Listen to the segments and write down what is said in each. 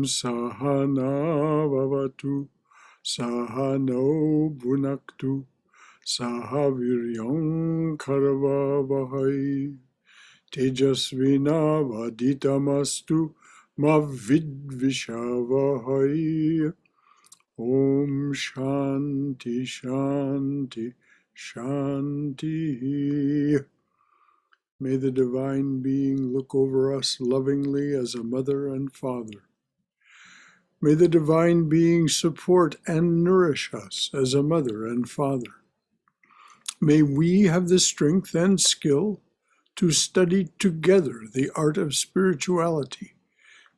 Sahana Vavatu Sahano Bhunaktu Sahaviryam Karavavahai Tejasvina Vaditamastu Mavidvishavahai. Om Shanti Shanti Shanti. May the Divine Being look over us lovingly as a mother and father. May the Divine Being support and nourish us as a mother and father. May we have the strength and skill to study together the art of spirituality.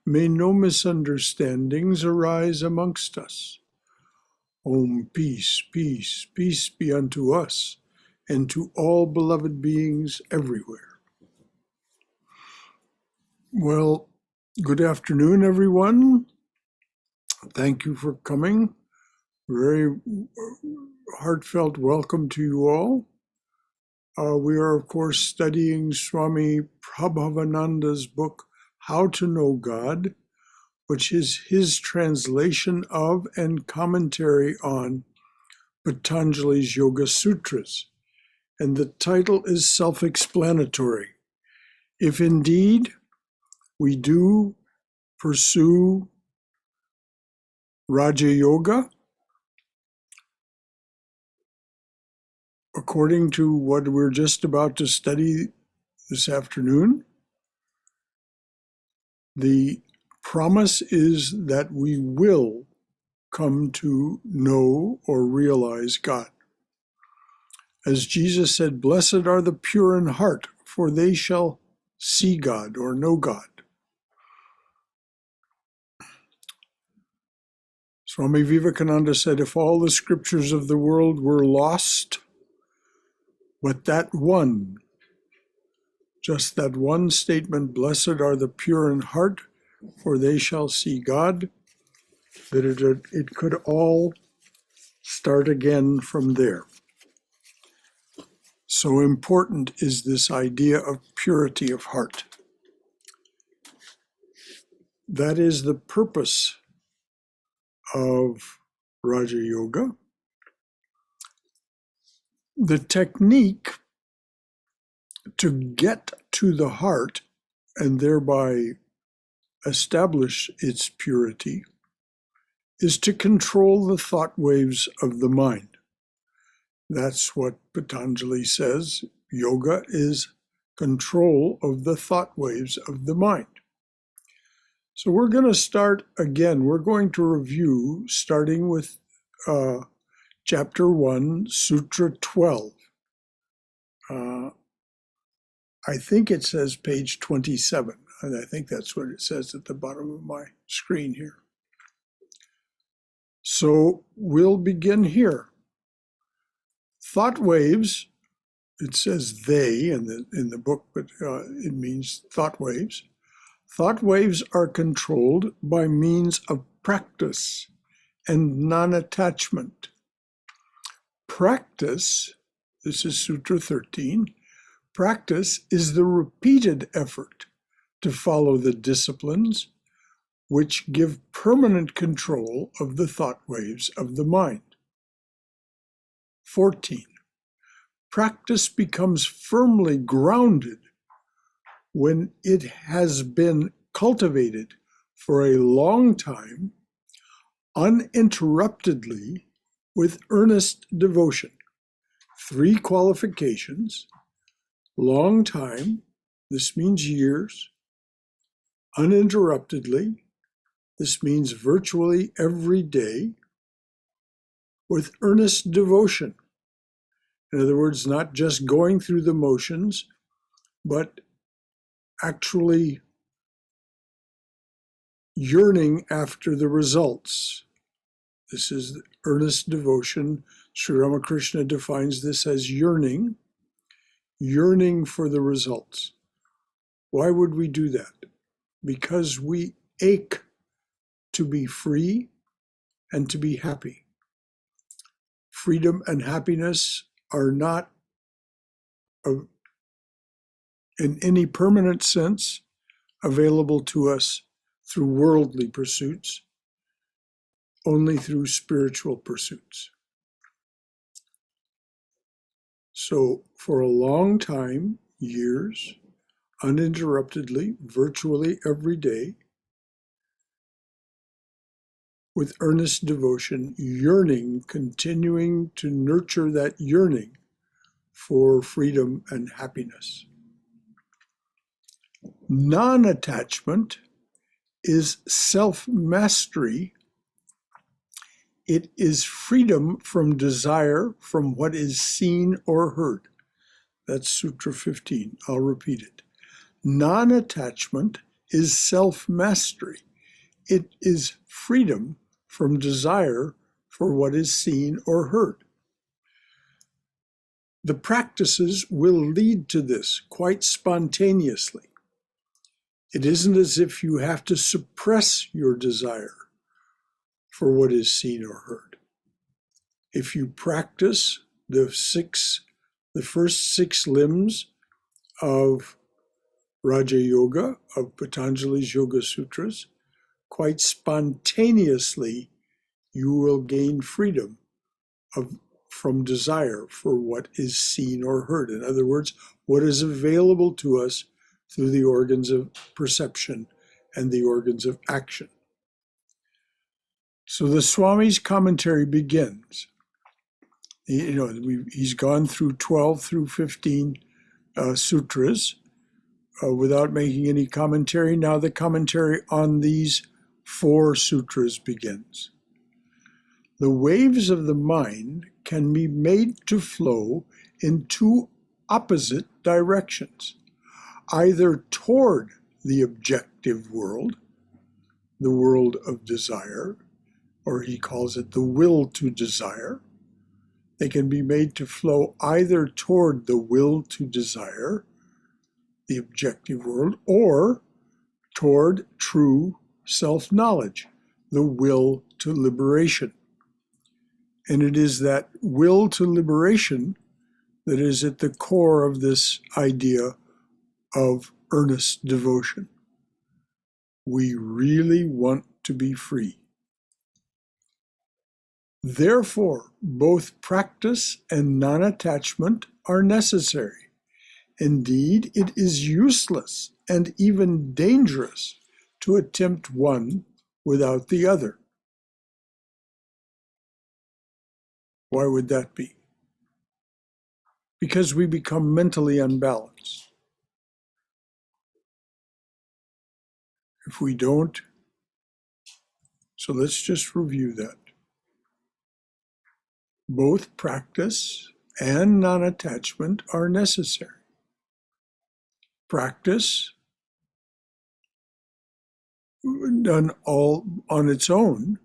May no misunderstandings arise amongst us. Om, peace, peace, peace be unto us and to all beloved beings everywhere. Well, good afternoon, everyone. Thank you for coming. Very heartfelt welcome to you all. We are, of course, studying Swami Prabhavananda's book, How to Know God, which is his translation of and commentary on Patanjali's Yoga Sutras. And the title is self-explanatory. If indeed we do pursue Raja Yoga, according to what we're just about to study this afternoon, the promise is that we will come to know or realize God. As Jesus said, "Blessed are the pure in heart, for they shall see God or know God." Swami Vivekananda said, "If all the scriptures of the world were lost, but that one, just that one statement, blessed are the pure in heart, for they shall see God," that it could all start again from there. So important is this idea of purity of heart. That is the purpose of Raja Yoga. The technique to get to the heart and thereby establish its purity is to control the thought waves of the mind. That's what Patanjali says. Yoga is control of the thought waves of the mind. So we're going to start again. We're going to review starting with Chapter 1, Sutra 12. I think it says page 27, and I think that's what it says at the bottom of my screen here. So we'll begin here. Thought waves, it says they in the book, but it means thought waves. Thought waves are controlled by means of practice and non-attachment. Practice, this is Sutra 13, practice is the repeated effort to follow the disciplines which give permanent control of the thought waves of the mind. 14. Practice becomes firmly grounded when it has been cultivated for a long time, uninterruptedly, with earnest devotion. 3 qualifications: long time, this means years; uninterruptedly, this means virtually every day; with earnest devotion. In other words, not just going through the motions, but actually yearning after the results. This is earnest devotion. Sri Ramakrishna defines this as yearning for the results. Why would we do that? Because we ache to be free and to be happy. Freedom and happiness are not, in any permanent sense, available to us through worldly pursuits, only through spiritual pursuits. So for a long time, years, uninterruptedly, virtually every day, with earnest devotion, yearning, continuing to nurture that yearning for freedom and happiness. Non-attachment is self-mastery. It is freedom from desire from what is seen or heard. That's Sutra 15. I'll repeat it. Non-attachment is self-mastery. It is freedom from desire for what is seen or heard. The practices will lead to this quite spontaneously. It isn't as if you have to suppress your desire for what is seen or heard. If you practice the first 6 limbs of Raja Yoga, of Patanjali's Yoga Sutras, quite spontaneously you will gain freedom from desire for what is seen or heard. In other words, what is available to us through the organs of perception and the organs of action. So the Swami's commentary begins. He's gone through 12 through 15 sutras without making any commentary. Now the commentary on these 4 sutras begins. The waves of the mind can be made to flow in 2 opposite directions, either toward the objective world, the world of desire, or he calls it the will to desire. They can be made to flow either toward the will to desire, the objective world, or toward true self-knowledge, the will to liberation. And it is that will to liberation that is at the core of this idea of earnest devotion. We really want to be free. Therefore, both practice and non-attachment are necessary. Indeed, it is useless and even dangerous to attempt one without the other. Why would that be? Because we become mentally unbalanced. If we don't, so let's just review that. Both practice and non-attachment are necessary. Practice, done all on its own,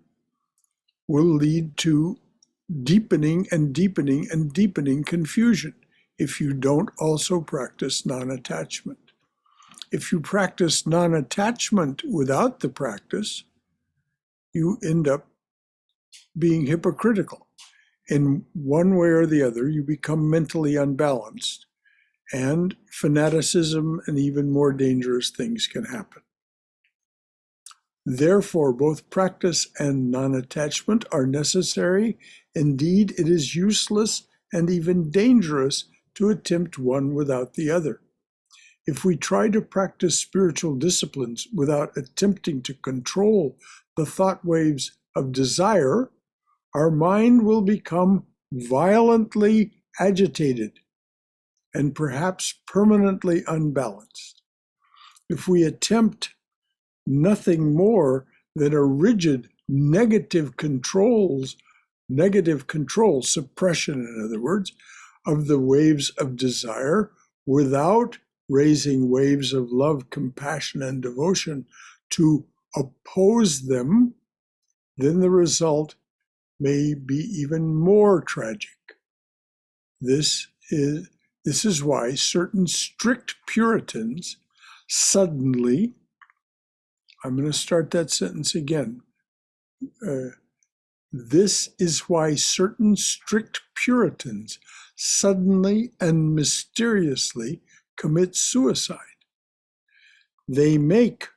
will lead to deepening and deepening and deepening confusion if you don't also practice non-attachment. If you practice non-attachment without the practice, you end up being hypocritical. In one way or the other, you become mentally unbalanced, and fanaticism and even more dangerous things can happen. Therefore, both practice and non-attachment are necessary. Indeed, it is useless and even dangerous to attempt one without the other. If we try to practice spiritual disciplines without attempting to control the thought waves of desire, our mind will become violently agitated and perhaps permanently unbalanced. If we attempt nothing more than a rigid negative control, suppression, in other words, of the waves of desire without raising waves of love, compassion, and devotion to oppose them, then the result may be even more tragic. This is why certain strict Puritans suddenly, I'm going to start that sentence again. This is why certain strict Puritans suddenly and mysteriously commit suicide. They make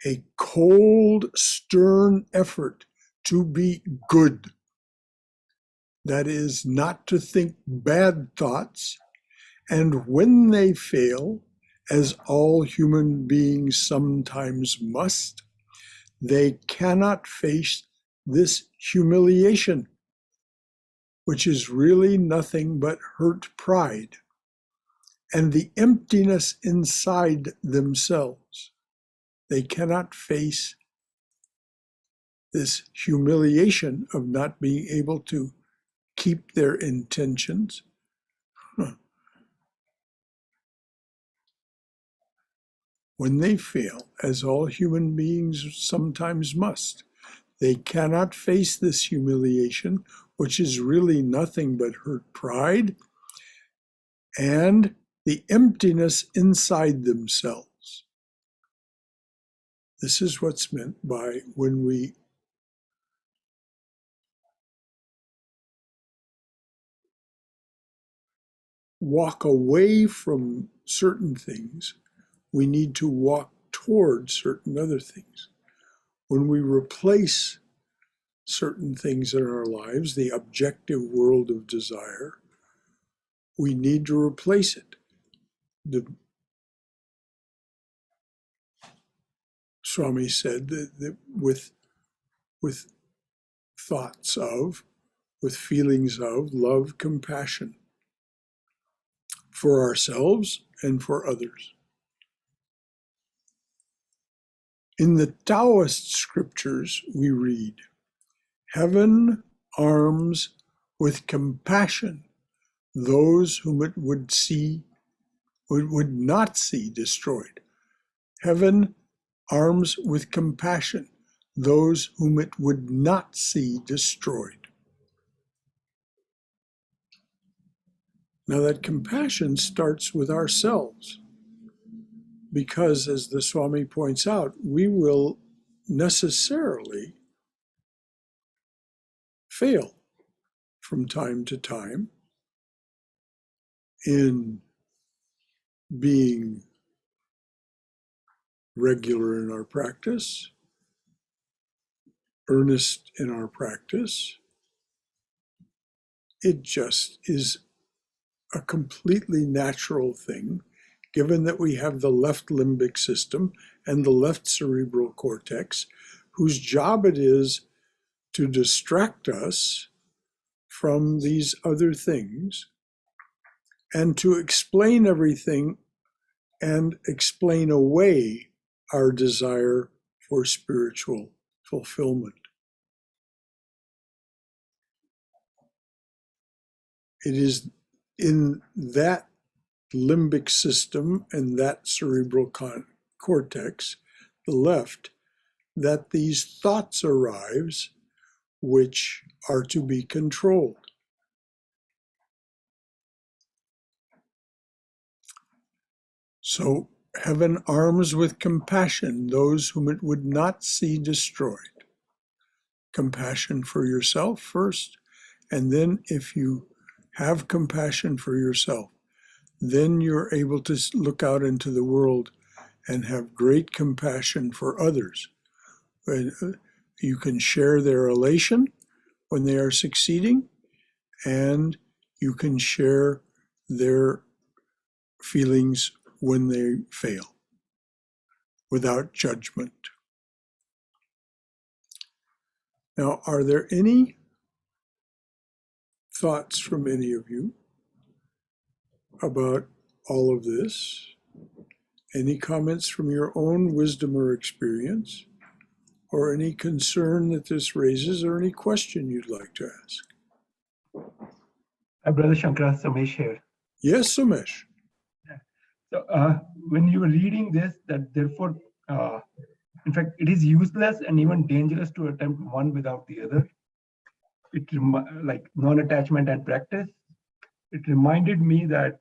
a cold, stern effort to be good. That is, not to think bad thoughts, and when they fail, as all human beings sometimes must, they cannot face this humiliation, which is really nothing but hurt pride and the emptiness inside themselves. They cannot face this humiliation of not being able to keep their intentions. When they fail, as all human beings sometimes must, they cannot face this humiliation, which is really nothing but hurt pride and the emptiness inside themselves. This is what's meant by when we walk away from certain things, we need to walk toward certain other things. When we replace certain things in our lives, the objective world of desire, we need to replace it. The Swami said that with thoughts of, with feelings of love, compassion for ourselves and for others. In the Taoist scriptures, we read, "Heaven arms with compassion those whom it would not see destroyed." Heaven arms with compassion those whom it would not see destroyed. Now that compassion starts with ourselves, because as the Swami points out, we will necessarily fail from time to time in being regular in our practice, earnest in our practice. It just is a completely natural thing, given that we have the left limbic system and the left cerebral cortex, whose job it is to distract us from these other things and to explain everything and explain away our desire for spiritual fulfillment. It is in that limbic system and that cerebral cortex, the left, that these thoughts arise which are to be controlled. So heaven arms with compassion those whom it would not see destroyed. Compassion for yourself first, and then if you have compassion for yourself, then you're able to look out into the world and have great compassion for others. You can share their elation when they are succeeding, and you can share their feelings when they fail without judgment. Now, are there any thoughts from any of you about all of this? Any comments from your own wisdom or experience, or any concern that this raises, or any question you'd like to ask? Brother Shankara, Somesh here. Yes, Somesh. So when you were reading this, that therefore, in fact, it is useless and even dangerous to attempt one without the other. It like non-attachment and practice. It reminded me that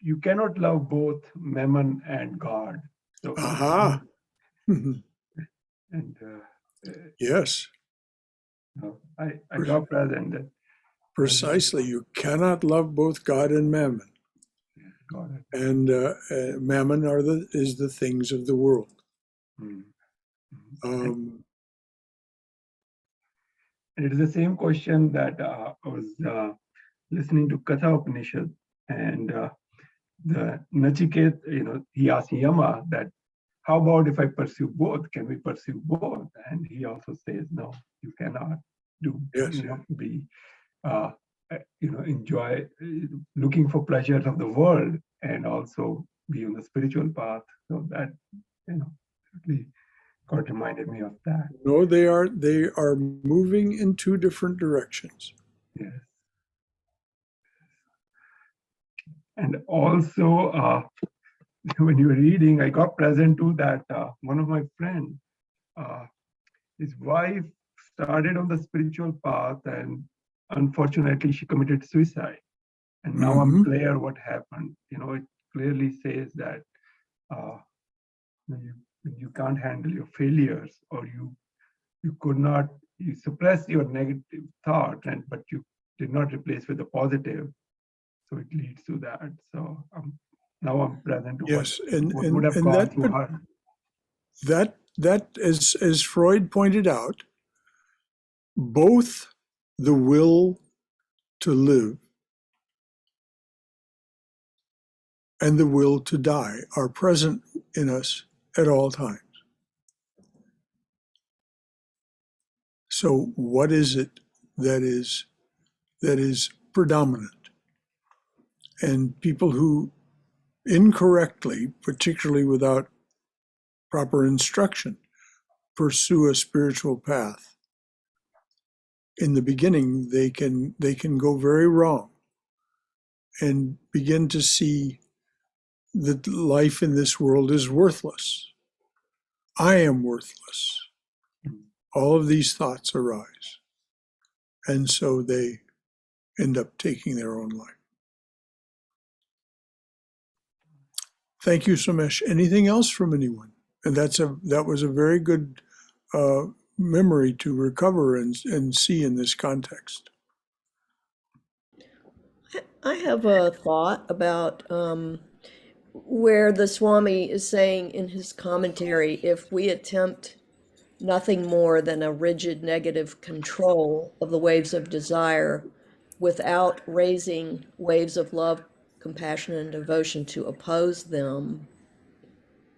you cannot love both Mammon and God. So, Aha. and Yes. I got that, and precisely, you cannot love both God and Mammon. Got it. and mammon is the things of the world. Mm. It is the same question that I was listening to Katha Upanishad, and the Nachiket, he asked Yama that, how about if I pursue both? Can we pursue both? And he also says, no, you cannot Yes. be, enjoy looking for pleasures of the world and also be on the spiritual path. So that, really God reminded me of that. No, they are moving in two different directions. Yes. And also, when you were reading, I got present to that one of my friends, his wife started on the spiritual path, and unfortunately she committed suicide. And now I'm clear what happened. It clearly says that you can't handle your failures, or you suppress your negative thought, but you did not replace with the positive. So it leads to that. So now I'm present to Yes, what would have gone through her. That as Freud pointed out, both the will to live and the will to die are present in us at all times. So what is it that is predominant? And people who incorrectly, particularly without proper instruction, pursue a spiritual path, in the beginning they can go very wrong and begin to see that life in this world is worthless. I am worthless. All of these thoughts arise. And so they end up taking their own life. Thank you, Somesh. Anything else from anyone? And that was a very good memory to recover and see in this context. I have a thought about where the Swami is saying in his commentary, if we attempt nothing more than a rigid negative control of the waves of desire without raising waves of love, compassion, and devotion to oppose them,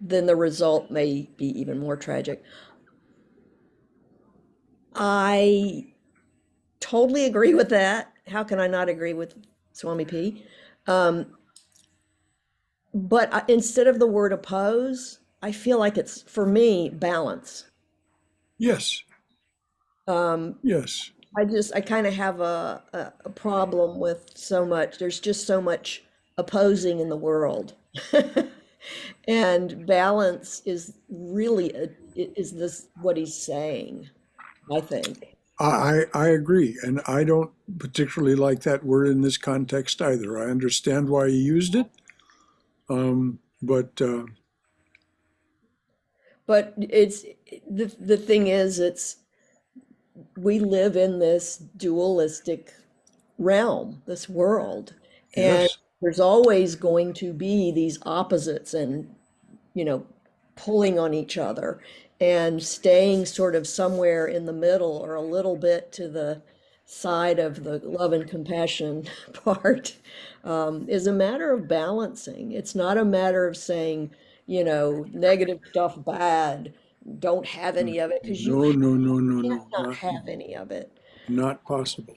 then the result may be even more tragic. I totally agree with that. How can I not agree with Swami P? But instead of the word oppose, I feel like it's, for me, balance. Yes. Yes. I kind of have a problem with so much. There's just so much opposing in the world. And balance is really, is this what he's saying, I think. I agree. And I don't particularly like that word in this context either. I understand why he used it. But it's, the thing is, we live in this dualistic realm, this world, and yes, there's always going to be these opposites and, pulling on each other, and staying sort of somewhere in the middle or a little bit to the side of the love and compassion part is a matter of balancing. It's not a matter of saying, negative stuff bad, don't have any of it, because you can't not have any of it. not possible.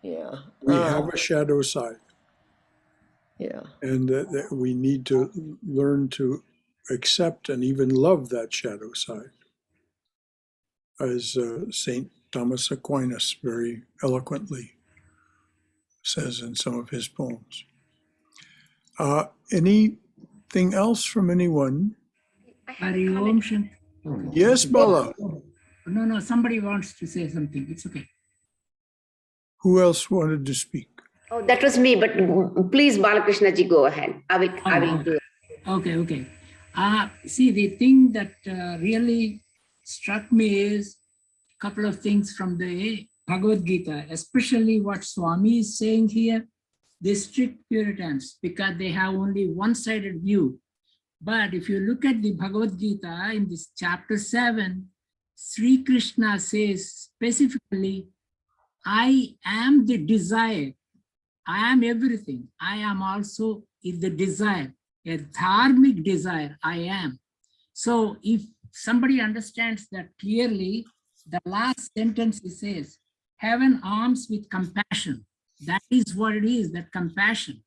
Yeah. We have a shadow side, Yeah. and that we need to learn to accept and even love that shadow side, as St. Thomas Aquinas very eloquently says in some of his poems. Anything else from anyone? Hari Om Shanti. Yes, Bala. No, somebody wants to say something. It's okay. Who else wanted to speak? Oh, that was me, but please, Balakrishna ji, go ahead. I will do it. Okay. See, the thing that really struck me is a couple of things from the Bhagavad Gita, especially what Swami is saying here. the strict Puritans, because they have only one-sided view. But if you look at the Bhagavad Gita in this chapter 7, Sri Krishna says specifically, I am the desire. I am everything. I am also the desire, a dharmic desire. I am. So if somebody understands that clearly, the last sentence he says, heaven arms with compassion. That is what it is, that compassion.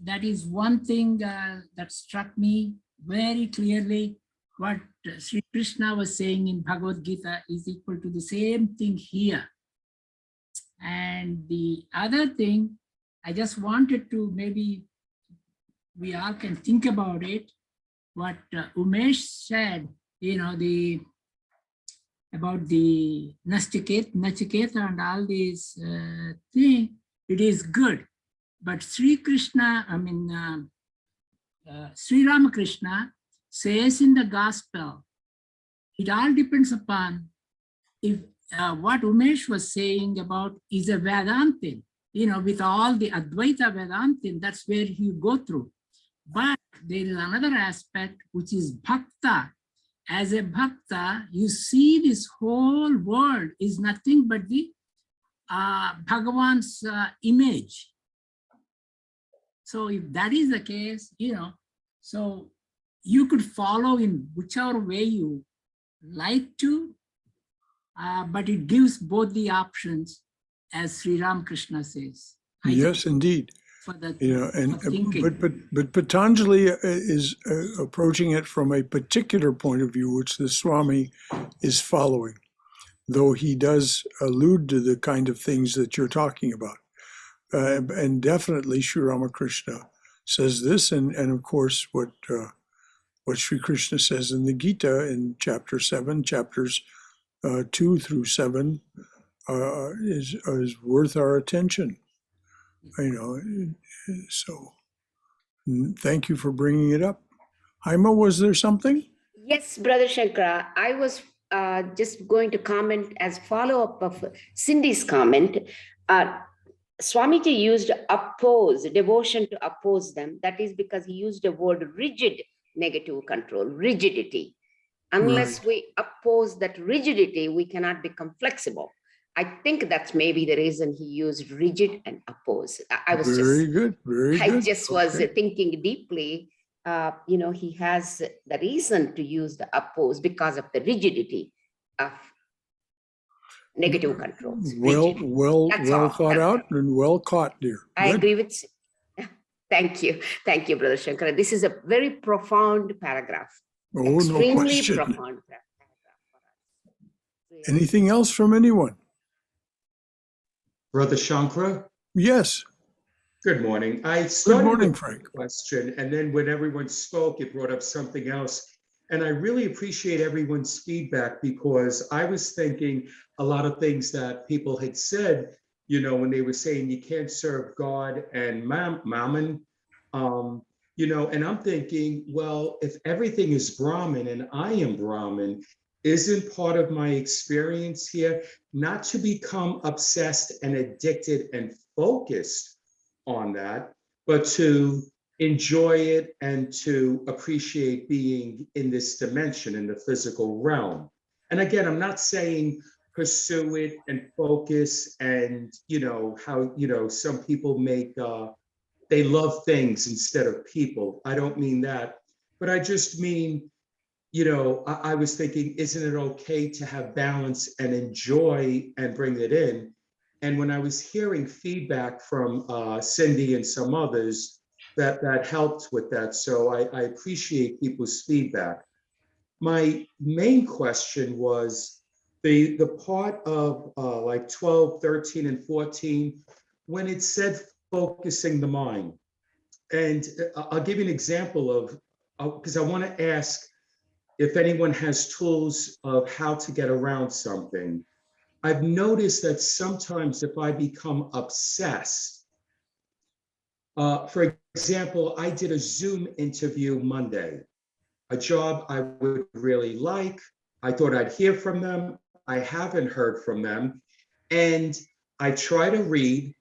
That is one thing that struck me very clearly. What Sri Krishna was saying in Bhagavad Gita is equal to the same thing here. And the other thing, I just wanted to, maybe we all can think about it, what Umesh said, about the Nachiketa and all these things, it is good. But Sri Krishna, Sri Ramakrishna says in the gospel, it all depends upon if what Umesh was saying about is a Vedantin, with all the Advaita Vedantin, that's where you go through. But there is another aspect, which is Bhakta. As a Bhakta, you see this whole world is nothing but the Bhagavan's image. So if that is the case, so you could follow in whichever way you like to, but it gives both the options, as Sri Ramakrishna says. Yes, indeed. For the, but Patanjali is approaching it from a particular point of view, which the Swami is following, though he does allude to the kind of things that you're talking about. And definitely Sri Ramakrishna says this, and of course what Sri Krishna says in the Gita in chapter 7, chapters 2 through 7 is worth our attention. So thank you for bringing it up. Haima, was there something? Yes, Brother Shankara, I was just going to comment as follow-up of Cindy's comment. Swamiji used oppose, devotion to oppose them. That is because he used the word rigid negative control, rigidity. Unless we oppose that rigidity, we cannot become flexible. I think that's maybe the reason he used rigid and oppose. I was very good. I just was thinking deeply. He has the reason to use the oppose because of the rigidity of negative controls. Well thought out and well caught, dear. I agree with. Thank you, Brother Shankara. This is a very profound paragraph. Oh, extremely no question. Profound paragraph. Anything else from anyone? Brother Shankara? Yes. Good morning. I started Good morning, with Frank. a question, and then when everyone spoke, it brought up something else. And I really appreciate everyone's feedback, because I was thinking a lot of things that people had said, when they were saying you can't serve God and Mammon, and I'm thinking, well, if everything is Brahman and I am Brahman, isn't part of my experience here not to become obsessed and addicted and focused on that, but to enjoy it and to appreciate being in this dimension, in the physical realm. And again, I'm not saying pursue it and focus and, how, some people make, they love things instead of people. I don't mean that, but I just mean, I was thinking, isn't it okay to have balance and enjoy and bring it in? And when I was hearing feedback from Cindy and some others, that helped with that. So I appreciate people's feedback. My main question was the part of like 12, 13, and 14, when it said focusing the mind. And I'll give you an example of, because I want to ask if anyone has tools of how to get around something. I've noticed that sometimes if I become obsessed, for example, I did a Zoom interview Monday, a job I would really like. I thought I'd hear from them. I haven't heard from them. And I try to read.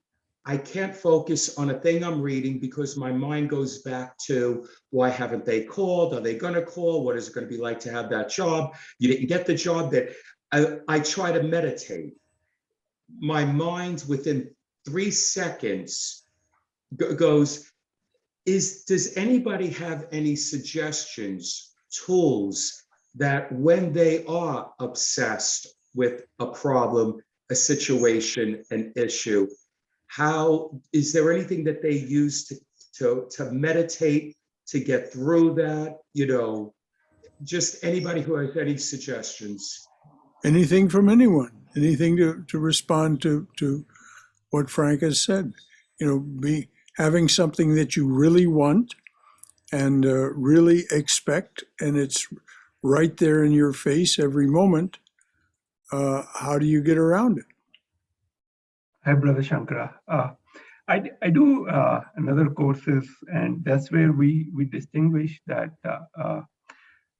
I can't focus on a thing I'm reading because my mind goes back to, why haven't they called? Are they going to call? What is it going to be like to have that job? You didn't get the job. That I try to meditate. My mind within 3 seconds goes, does anybody have any suggestions, tools that when they are obsessed with a problem, a situation, an issue, how is there anything that they use to meditate, to get through that? Just anybody who has any suggestions. Anything from anyone, anything to respond to what Frank has said. Be having something that you really want and really expect, and it's right there in your face every moment. How do you get around it? Hi, Brother Shankara. I do another courses, and that's where we distinguish that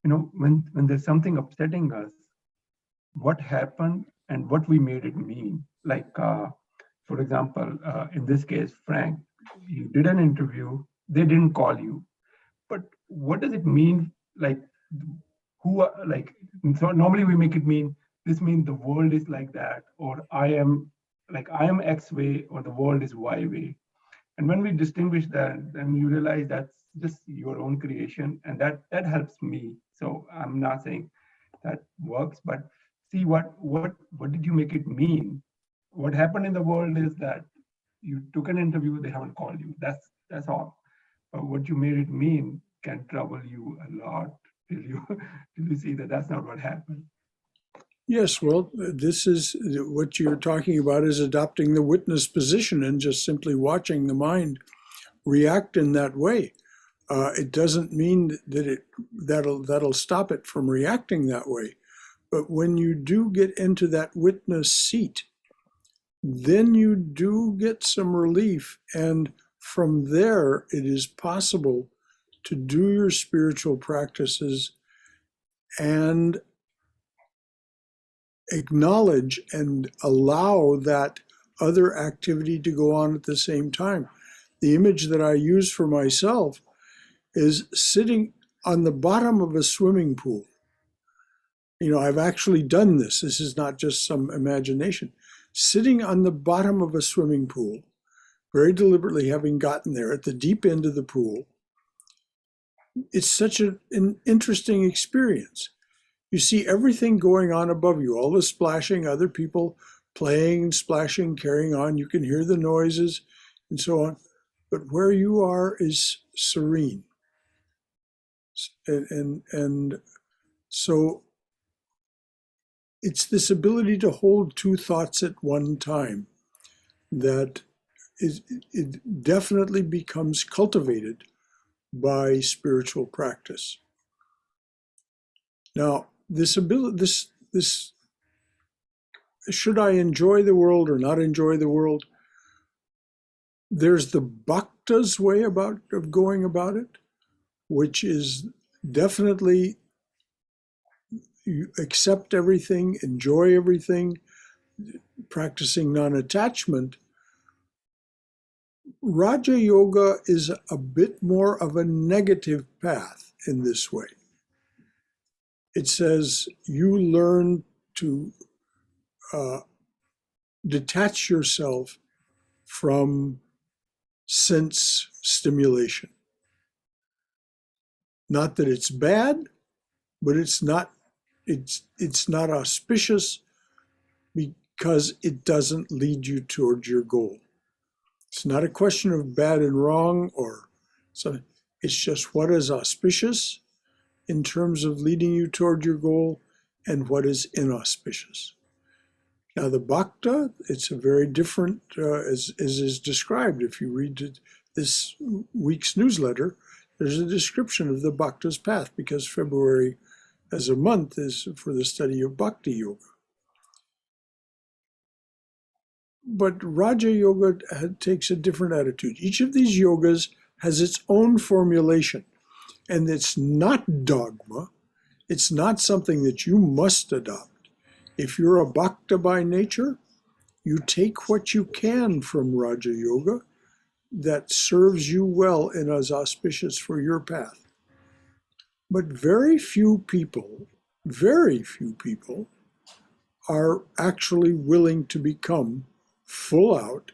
when there's something upsetting us, what happened and what we made it mean. Like, for example, in this case, Frank, you did an interview, they didn't call you, but what does it mean? Like, so normally we make it mean, this means the world is like that, or I am X way, or the world is Y way. And when we distinguish that, then you realize that's just your own creation, and that helps me. So I'm not saying that works, but see what did you make it mean? What happened in the world is that you took an interview, they haven't called you. That's all. But what you made it mean can trouble you a lot till you see that that's not what happened. Yes, well, this is what you're talking about, is adopting the witness position and just simply watching the mind react in that way. It doesn't mean that that'll stop it from reacting that way. But when you do get into that witness seat, then you do get some relief. And from there, it is possible to do your spiritual practices and acknowledge and allow that other activity to go on at the same time. The image that I use for myself is sitting on the bottom of a swimming pool. I've actually done this. This is not just some imagination. Sitting on the bottom of a swimming pool, very deliberately having gotten there at the deep end of the pool, it's such an interesting experience. You see everything going on above you, all the splashing, other people playing and splashing, carrying on. You can hear the noises and so on. But where you are is serene. And so it's this ability to hold two thoughts at one time that it definitely becomes cultivated by spiritual practice. Now, this should I enjoy the world or not enjoy the world? There's the bhakta's way of going about it, which is definitely you accept everything, enjoy everything, practicing non-attachment. Raja Yoga is a bit more of a negative path in this way. It says you learn to detach yourself from sense stimulation. Not that it's bad, but it's not auspicious because it doesn't lead you towards your goal. It's not a question of bad and wrong or something. It's just what is auspicious in terms of leading you toward your goal and what is inauspicious. Now, the bhakta, it's a very different, as is described. If you read this week's newsletter, there's a description of the bhakta's path, because February as a month is for the study of bhakti yoga. But Raja Yoga takes a different attitude. Each of these yogas has its own formulation, and it's not dogma. It's not something that you must adopt. If you're a bhakta by nature, You take what you can from Raja Yoga that serves you well and is auspicious for your path. But very few people are actually willing to become full out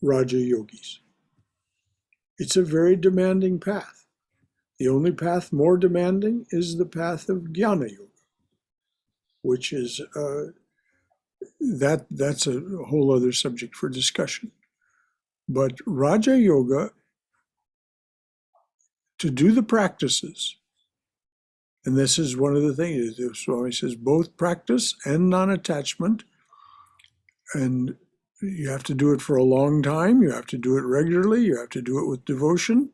Raja Yogis. It's a very demanding path. The only path more demanding is the path of Jnana Yoga, which is that's a whole other subject for discussion. But Raja Yoga, to do the practices, and this is one of the things, the Swami says, both practice and non-attachment, and you have to do it for a long time, you have to do it regularly, you have to do it with devotion,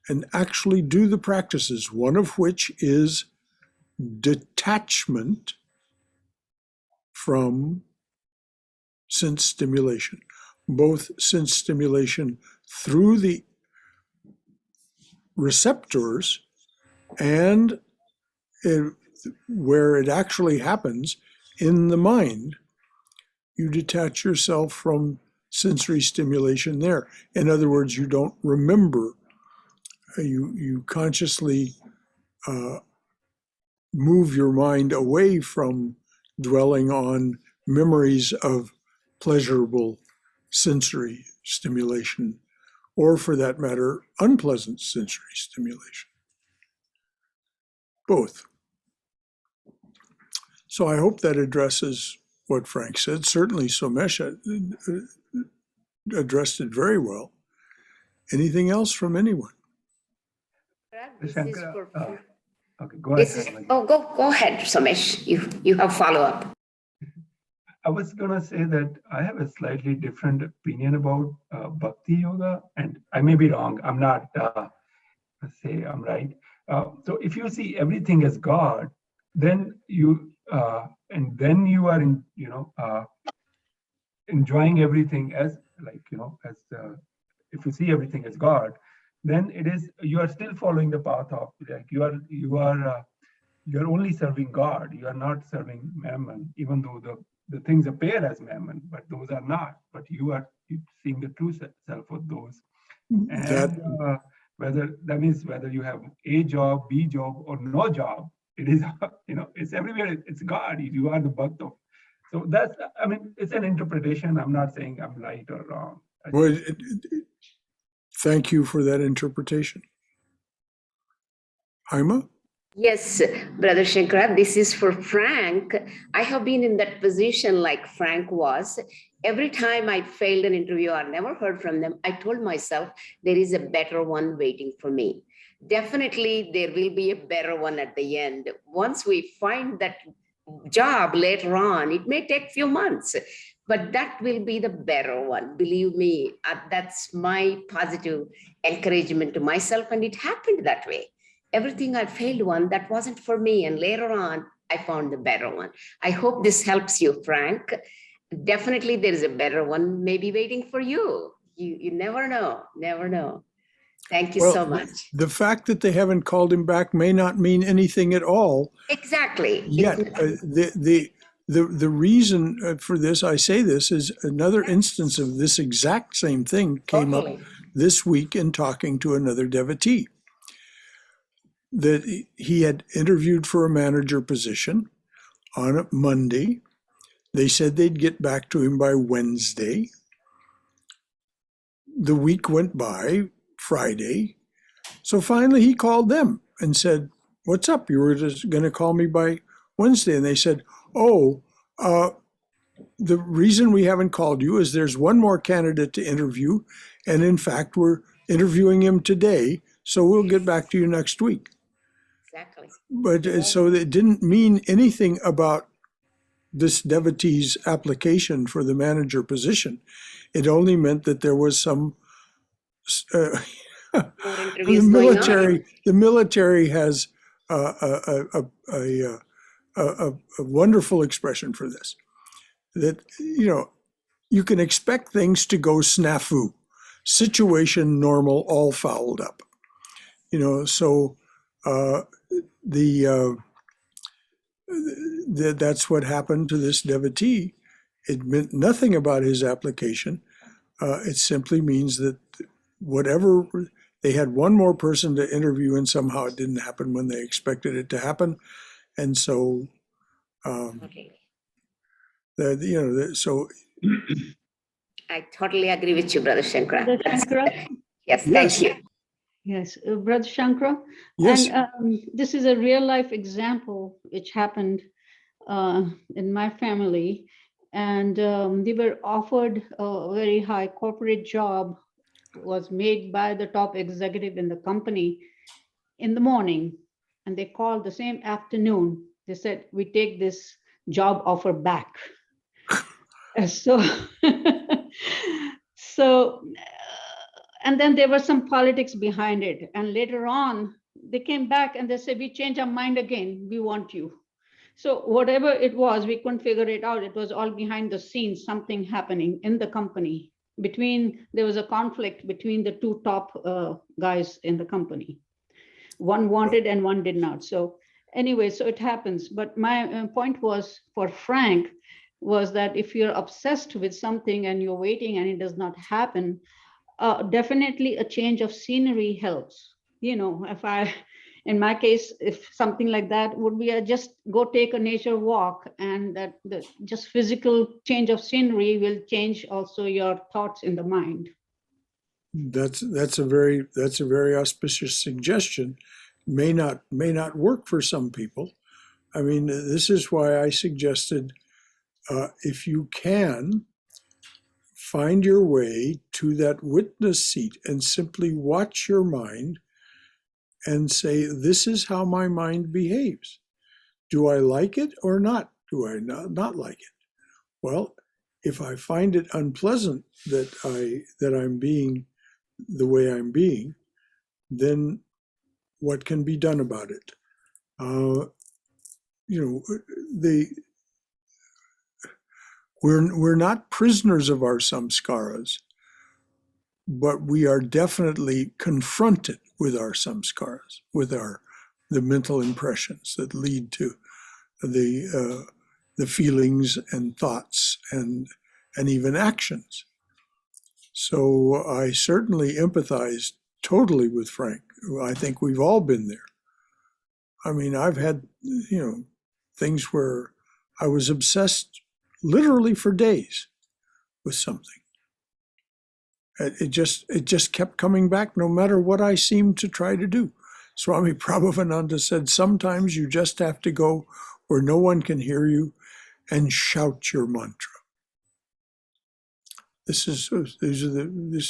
and actually do the practices, one of which is detachment from sense stimulation, both sense stimulation through the receptors and where it actually happens in the mind. You detach yourself from sensory stimulation there. In other words, you don't remember. You consciously move your mind away from dwelling on memories of pleasurable sensory stimulation, or for that matter, unpleasant sensory stimulation. Both. So I hope that addresses what Frank said. Certainly Somesh addressed it very well. Anything else from anyone? This is Shankara, for, okay, go this ahead. is, oh, go ahead, Somesh. You have follow-up. I was going to say that I have a slightly different opinion about Bhakti Yoga, and I may be wrong. I'm not say I'm right. So if you see everything as God, then you are in, enjoying everything as if you see everything as God, then it is you are still following the path of like you're only serving God. You are not serving Mammon, even though the things appear as Mammon, but those are not. But you are seeing the true self of those. And whether that means whether you have a job, B job, or no job, it is it's everywhere. It's God. You are the Bhakt of. So that's, I mean, it's an interpretation. I'm not saying I'm right or wrong. Well, thank you for that interpretation. Haima? Yes, Brother Shankara, this is for Frank. I have been in that position like Frank was. Every time I failed an interview or never heard from them, I told myself there is a better one waiting for me. Definitely there will be a better one at the end. Once we find that job later on, it may take a few months, but that will be the better one. Believe me, that's my positive encouragement to myself, and it happened that way. Everything I failed one, that wasn't for me. And later on, I found the better one. I hope this helps you, Frank. Definitely there is a better one maybe waiting for you. You never know, never know. Thank you so much. The fact that they haven't called him back may not mean anything at all. Exactly. Yet, the reason for this, I say this, is another instance of this exact same thing came up this week in talking to another devotee. That he had interviewed for a manager position on a Monday. They said they'd get back to him by Wednesday. The week went by, Friday. So finally he called them and said, "What's up? You were just going to call me by Wednesday." And they said, "Oh, the reason we haven't called you is there's one more candidate to interview. And in fact, we're interviewing him today. So we'll get back to you next week." Exactly. But so it didn't mean anything about this devotee's application for the manager position. It only meant that there was some the military has a wonderful expression for this. That you can expect things to go snafu, situation normal, all fouled up. So. That's what happened to this devotee. It meant nothing about his application. It simply means that whatever, they had one more person to interview, and somehow it didn't happen when they expected it to happen. And so, Okay. so I totally agree with you, Brother Shankara. Brother Shankara? Yes, Yes. thank you. Yes, Brother Shankara. yes, And this is a real life example which happened in my family. And they were offered a very high corporate job, was made by the top executive in the company in the morning. And they called the same afternoon. They said, we take this job offer back. So, and then there was some politics behind it. And later on, they came back and they said, we changed our mind again. We want you. So whatever it was, we couldn't figure it out. It was all behind the scenes, something happening in the company. There was a conflict between the two top guys in the company. One wanted and one did not. So anyway, so it happens. But my point was for Frank, was that if you're obsessed with something and you're waiting and it does not happen, definitely a change of scenery helps. In my case, if something like that would be just go take a nature walk, and that the just physical change of scenery will change also your thoughts in the mind. that's a very auspicious suggestion. May not work for some people. I mean, this is why I suggested, if you can, find your way to that witness seat and simply watch your mind and say, this is how my mind behaves. Do I like it or not? Do I not like it? Well, if I find it unpleasant that I'm being the way I'm being, then what can be done about it? We're not prisoners of our samskaras, but we are definitely confronted with our samskaras, with the mental impressions that lead to the feelings and thoughts and even actions. So I certainly empathize totally with Frank. I think we've all been there. I mean, I've had things where I was obsessed literally for days with something. It just kept coming back no matter what I seemed to try to do. Swami Prabhavananda said, sometimes you just have to go where no one can hear you and shout your mantra. This is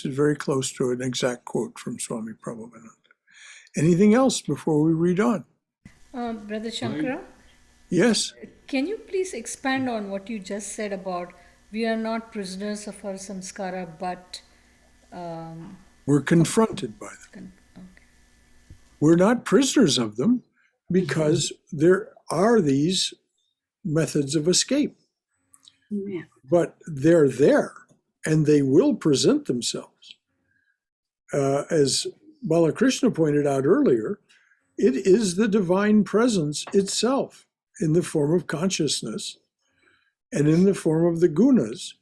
very close to an exact quote from Swami Prabhavananda. Anything else before we read on? Brother Shankara, Yes. can you please expand on what you just said about we are not prisoners of our samskara, but We're confronted by them. okay. We're not prisoners of them because there are these methods of escape. Yeah. But they're there and they will present themselves. As Balakrishna pointed out earlier, it is the divine presence itself in the form of consciousness and in the form of the gunas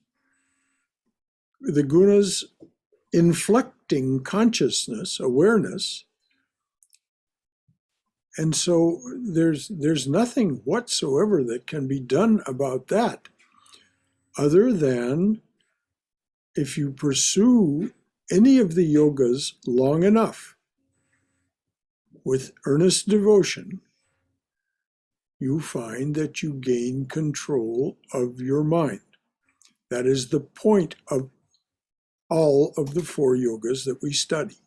inflecting consciousness, awareness. And so there's nothing whatsoever that can be done about that, other than if you pursue any of the yogas long enough with earnest devotion, you find that you gain control of your mind. That is the point of all of the 4 yogas that we study,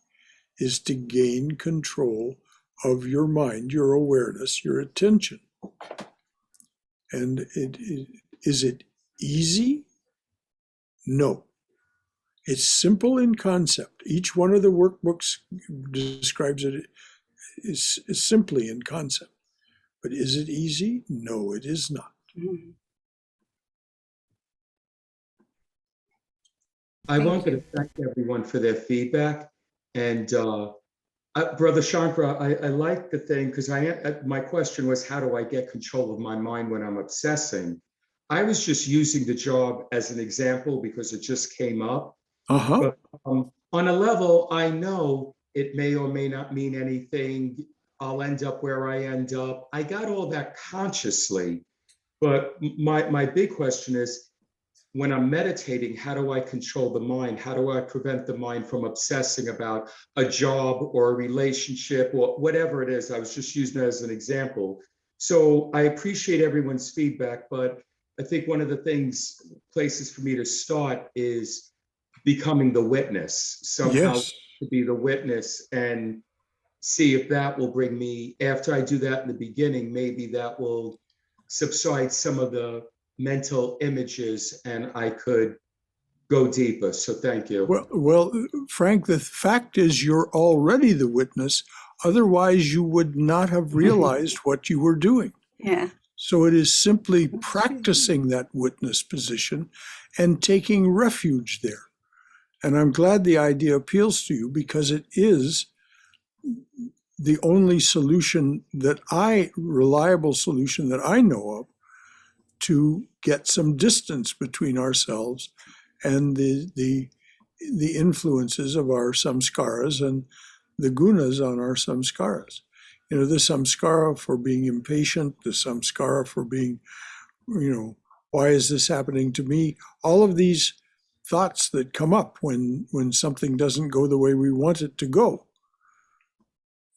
is to gain control of your mind, your awareness, your attention. And is it easy? No. It's simple in concept. Each one of the workbooks describes it is simply in concept. But is it easy? No, it is not. I wanted to thank everyone for their feedback. And Brother Shankara, I like the thing, because my question was, how do I get control of my mind when I'm obsessing? I was just using the job as an example because it just came up. Uh-huh. But on a level, I know it may or may not mean anything. I'll end up where I end up. I got all that consciously. But my big question is, when I'm meditating, how do I control the mind? How do I prevent the mind from obsessing about a job or a relationship or whatever it is? I was just using that as an example. So I appreciate everyone's feedback, but I think one of the places for me to start is becoming the witness, somehow Yes. to be the witness and see if that will bring me, after I do that in the beginning, maybe that will subside some of the mental images and I could go deeper. So thank you. Well, Frank, the fact is you're already the witness. Otherwise, you would not have realized what you were doing. Yeah. So it is simply practicing that witness position and taking refuge there. And I'm glad the idea appeals to you because it is the only reliable solution that I know of to get some distance between ourselves and the influences of our samskaras and the gunas on our samskaras. You know, the samskara for being impatient, the samskara for being, why is this happening to me? All of these thoughts that come up when something doesn't go the way we want it to go.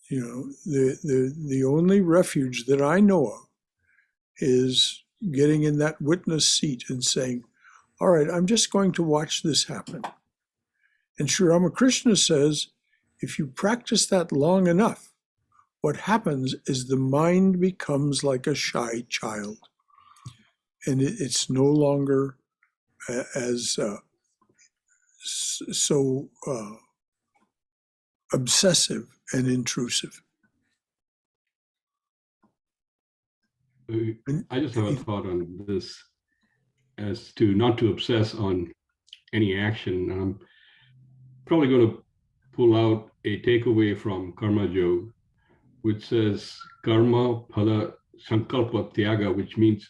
The only refuge that I know of is getting in that witness seat and saying, all right, I'm just going to watch this happen. And Sri Ramakrishna says, if you practice that long enough, what happens is the mind becomes like a shy child. And it's no longer as so obsessive and intrusive. I just have a thought on this as to not to obsess on any action. I'm probably going to pull out a takeaway from Karma Yoga, which says karma phala sankalpa tyaga, which means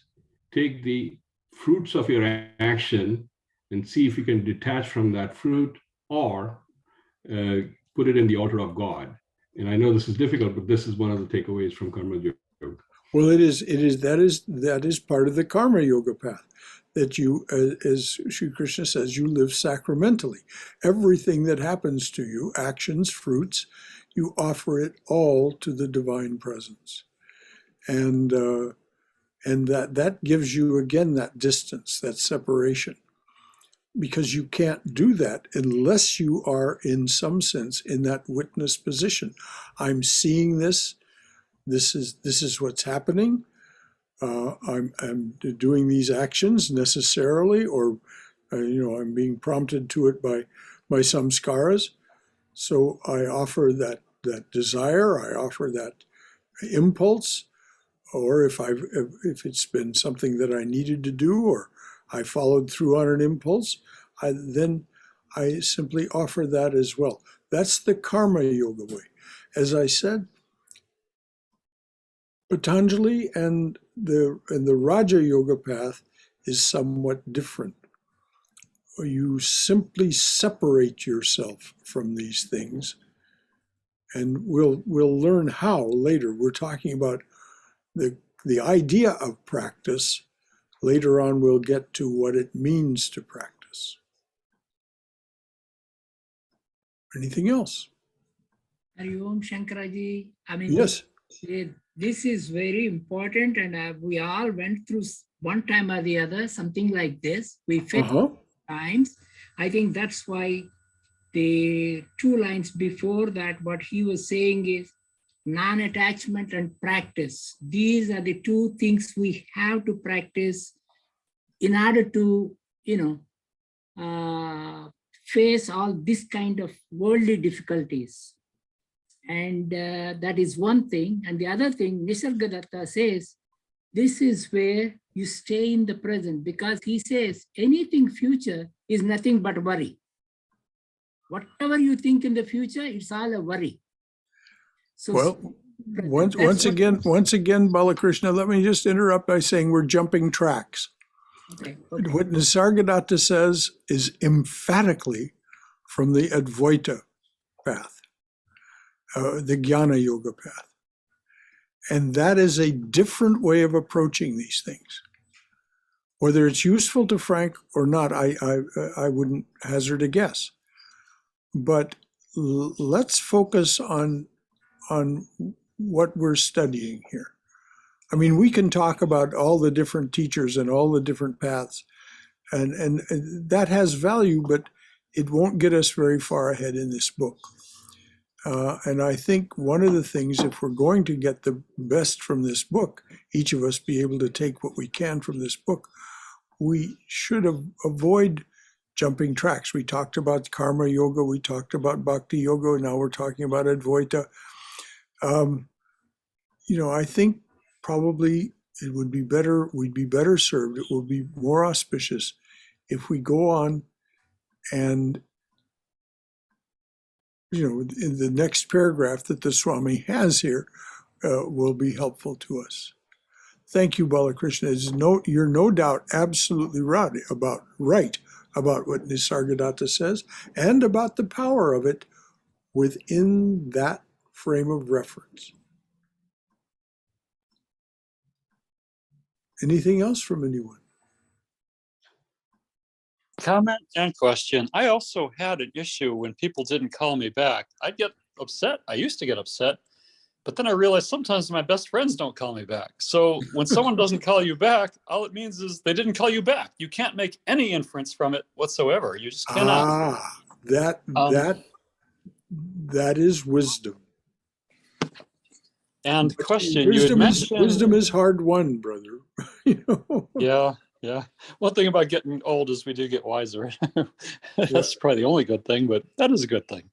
take the fruits of your action and see if you can detach from that fruit or put it in the altar of God. And I know this is difficult, but this is one of the takeaways from Karma Yoga. Well, that is part of the Karma Yoga path, that you, as Sri Krishna says, you live sacramentally. Everything that happens to you, actions, fruits, you offer it all to the divine presence, and that gives you again that distance, that separation, because you can't do that unless you are in some sense in that witness position. I'm seeing this. This is what's happening. I'm doing these actions necessarily, or I'm being prompted to it by samskaras. So I offer that desire. I offer that impulse, or if it's been something that I needed to do, or I followed through on an impulse, then I simply offer that as well. That's the Karma Yoga way. As I said, Patanjali and the Raja Yoga path is somewhat different. You simply separate yourself from these things, and we'll learn how later. We're talking about the idea of practice. Later on, we'll get to what it means to practice. Anything else? Hari Om Shankaraji. I mean, Yes. this is very important, and we all went through one time or the other something like this. We faced times. I think that's why the 2 lines before that, what he was saying is non-attachment and practice. These are the 2 things we have to practice in order to, face all this kind of worldly difficulties. And that is one thing. And the other thing, Nisargadatta says, this is where you stay in the present, because he says anything future is nothing but worry. Whatever you think in the future, it's all a worry. So, well, once again, Balakrishna, let me just interrupt by saying we're jumping tracks. Okay. What Nisargadatta says is emphatically from the Advaita path, the Jnana Yoga path. And that is a different way of approaching these things. Whether it's useful to Frank or not, I wouldn't hazard a guess. But let's focus on what we're studying here. I mean, we can talk about all the different teachers and all the different paths, and that has value, but it won't get us very far ahead in this book. And I think one of the things, if we're going to get the best from this book, each of us be able to take what we can from this book, we should avoid jumping tracks. We talked about karma yoga, we talked about bhakti yoga, and now we're talking about Advaita. I think probably it would be better, we'd be better served, it would be more auspicious if we go on and, in the next paragraph that the Swami has here will be helpful to us. Thank you, Balakrishna. You're no doubt absolutely right about what Nisargadatta says and about the power of it within that frame of reference. Anything else from anyone? Comment and question. I also had an issue when people didn't call me back. I'd get upset. I used to get upset, but then I realized sometimes my best friends don't call me back. So when someone doesn't call you back, all it means is they didn't call you back. You can't make any inference from it whatsoever. You just cannot. That is wisdom. And question, you had mentioned wisdom is hard won, brother. Yeah. One thing about getting old is we do get wiser. That's probably the only good thing, but that is a good thing.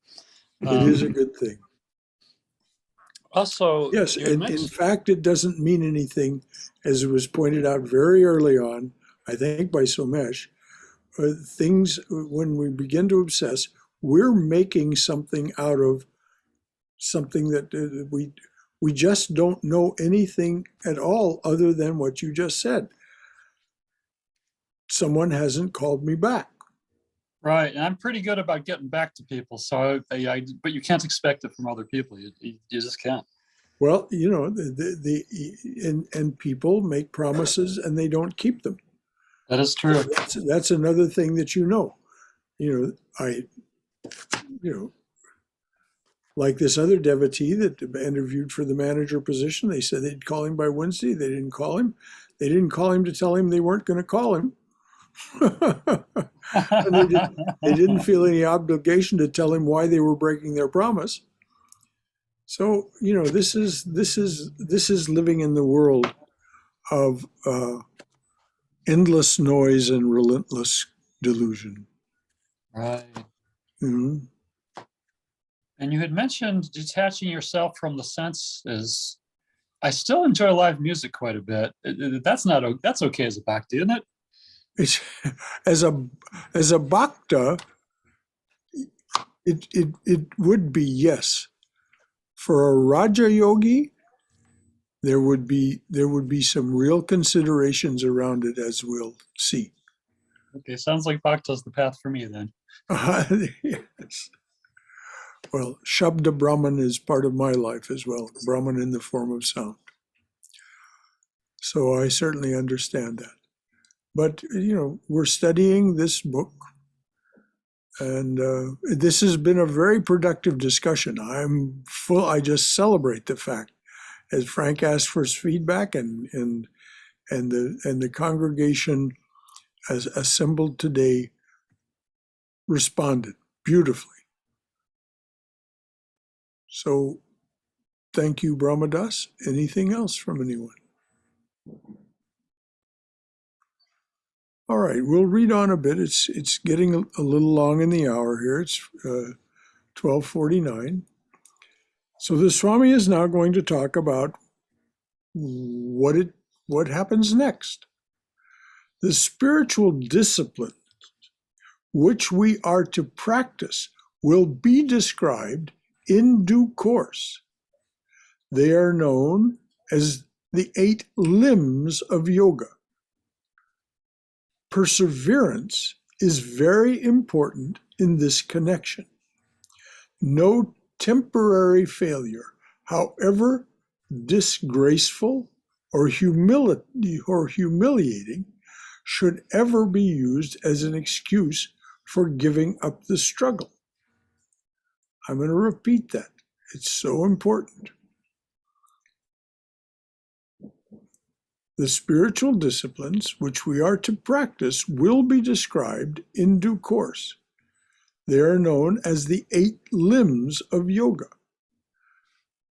It is a good thing. Also, yes, and in fact, it doesn't mean anything, as it was pointed out very early on, I think by Somesh, things, when we begin to obsess, we're making something out of something that we just don't know anything at all other than what you just said. Someone hasn't called me back. Right, and I'm pretty good about getting back to people. So, but you can't expect it from other people. You just can't. Well, and people make promises and they don't keep them. That is true. That's another thing that like this other devotee that interviewed for the manager position. They said they'd call him by Wednesday. They didn't call him. They didn't call him to tell him they weren't going to call him. And they didn't feel any obligation to tell him why they were breaking their promise. So this is living in the world of endless noise and relentless delusion. Right. Mm-hmm. And you had mentioned detaching yourself from the senses. I still enjoy live music quite a bit. That's okay as a bhakti, isn't it? It's, as a bhakta, it would be, yes. For a Raja Yogi, there would be some real considerations around it, as we'll see. Okay, sounds like bhakta's the path for me then. Yes. Well, Shabda Brahman is part of my life as well, Brahman in the form of sound. So I certainly understand that. But, we're studying this book, and this has been a very productive discussion. I just celebrate the fact, as Frank asked for his feedback, and the congregation as assembled today responded beautifully. So thank you, Brahmadas. Anything else from anyone? All right, we'll read on a bit. It's getting a little long in the hour here. It's 12:49. So the Swami is now going to talk about what happens next. The spiritual disciplines which we are to practice will be described in due course. They are known as the 8 limbs of yoga. Perseverance is very important in this connection. No temporary failure, however disgraceful or humiliating, should ever be used as an excuse for giving up the struggle. I'm going to repeat that. It's so important. The spiritual disciplines which we are to practice will be described in due course. They are known as the 8 limbs of yoga.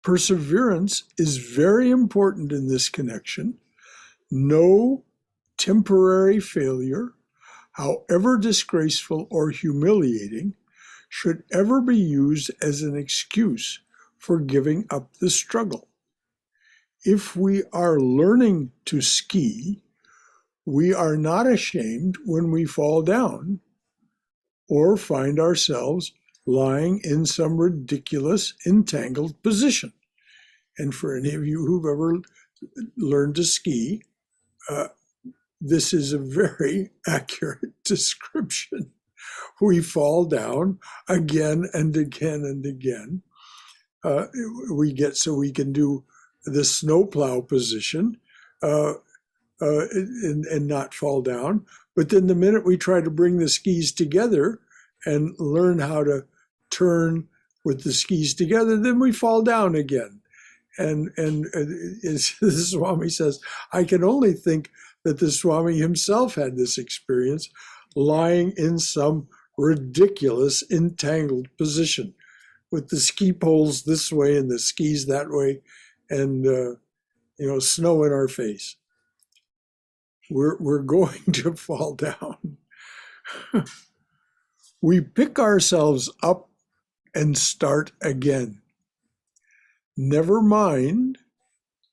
Perseverance is very important in this connection. No temporary failure, however disgraceful or humiliating, should ever be used as an excuse for giving up the struggle. If we are learning to ski, we are not ashamed when we fall down or find ourselves lying in some ridiculous entangled position. And for any of you who've ever learned to ski, this is a very accurate description. We fall down again and again and again. We get so we can do the snowplow position and not fall down. But then the minute we try to bring the skis together and learn how to turn with the skis together, then we fall down again. And as the Swami says, I can only think that the Swami himself had this experience lying in some ridiculous entangled position with the ski poles this way and the skis that way, and snow in our face. We're going to fall down. We pick ourselves up and start again. Never mind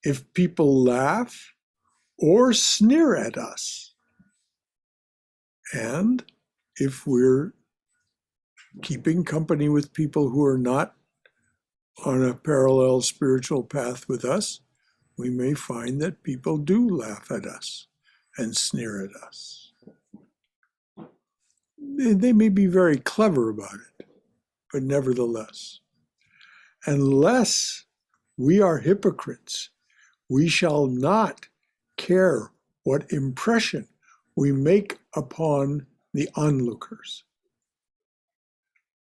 if people laugh or sneer at us. And if we're keeping company with people who are not on a parallel spiritual path with us, we may find that people do laugh at us and sneer at us. They may be very clever about it, but nevertheless, unless we are hypocrites, we shall not care what impression we make upon the onlookers.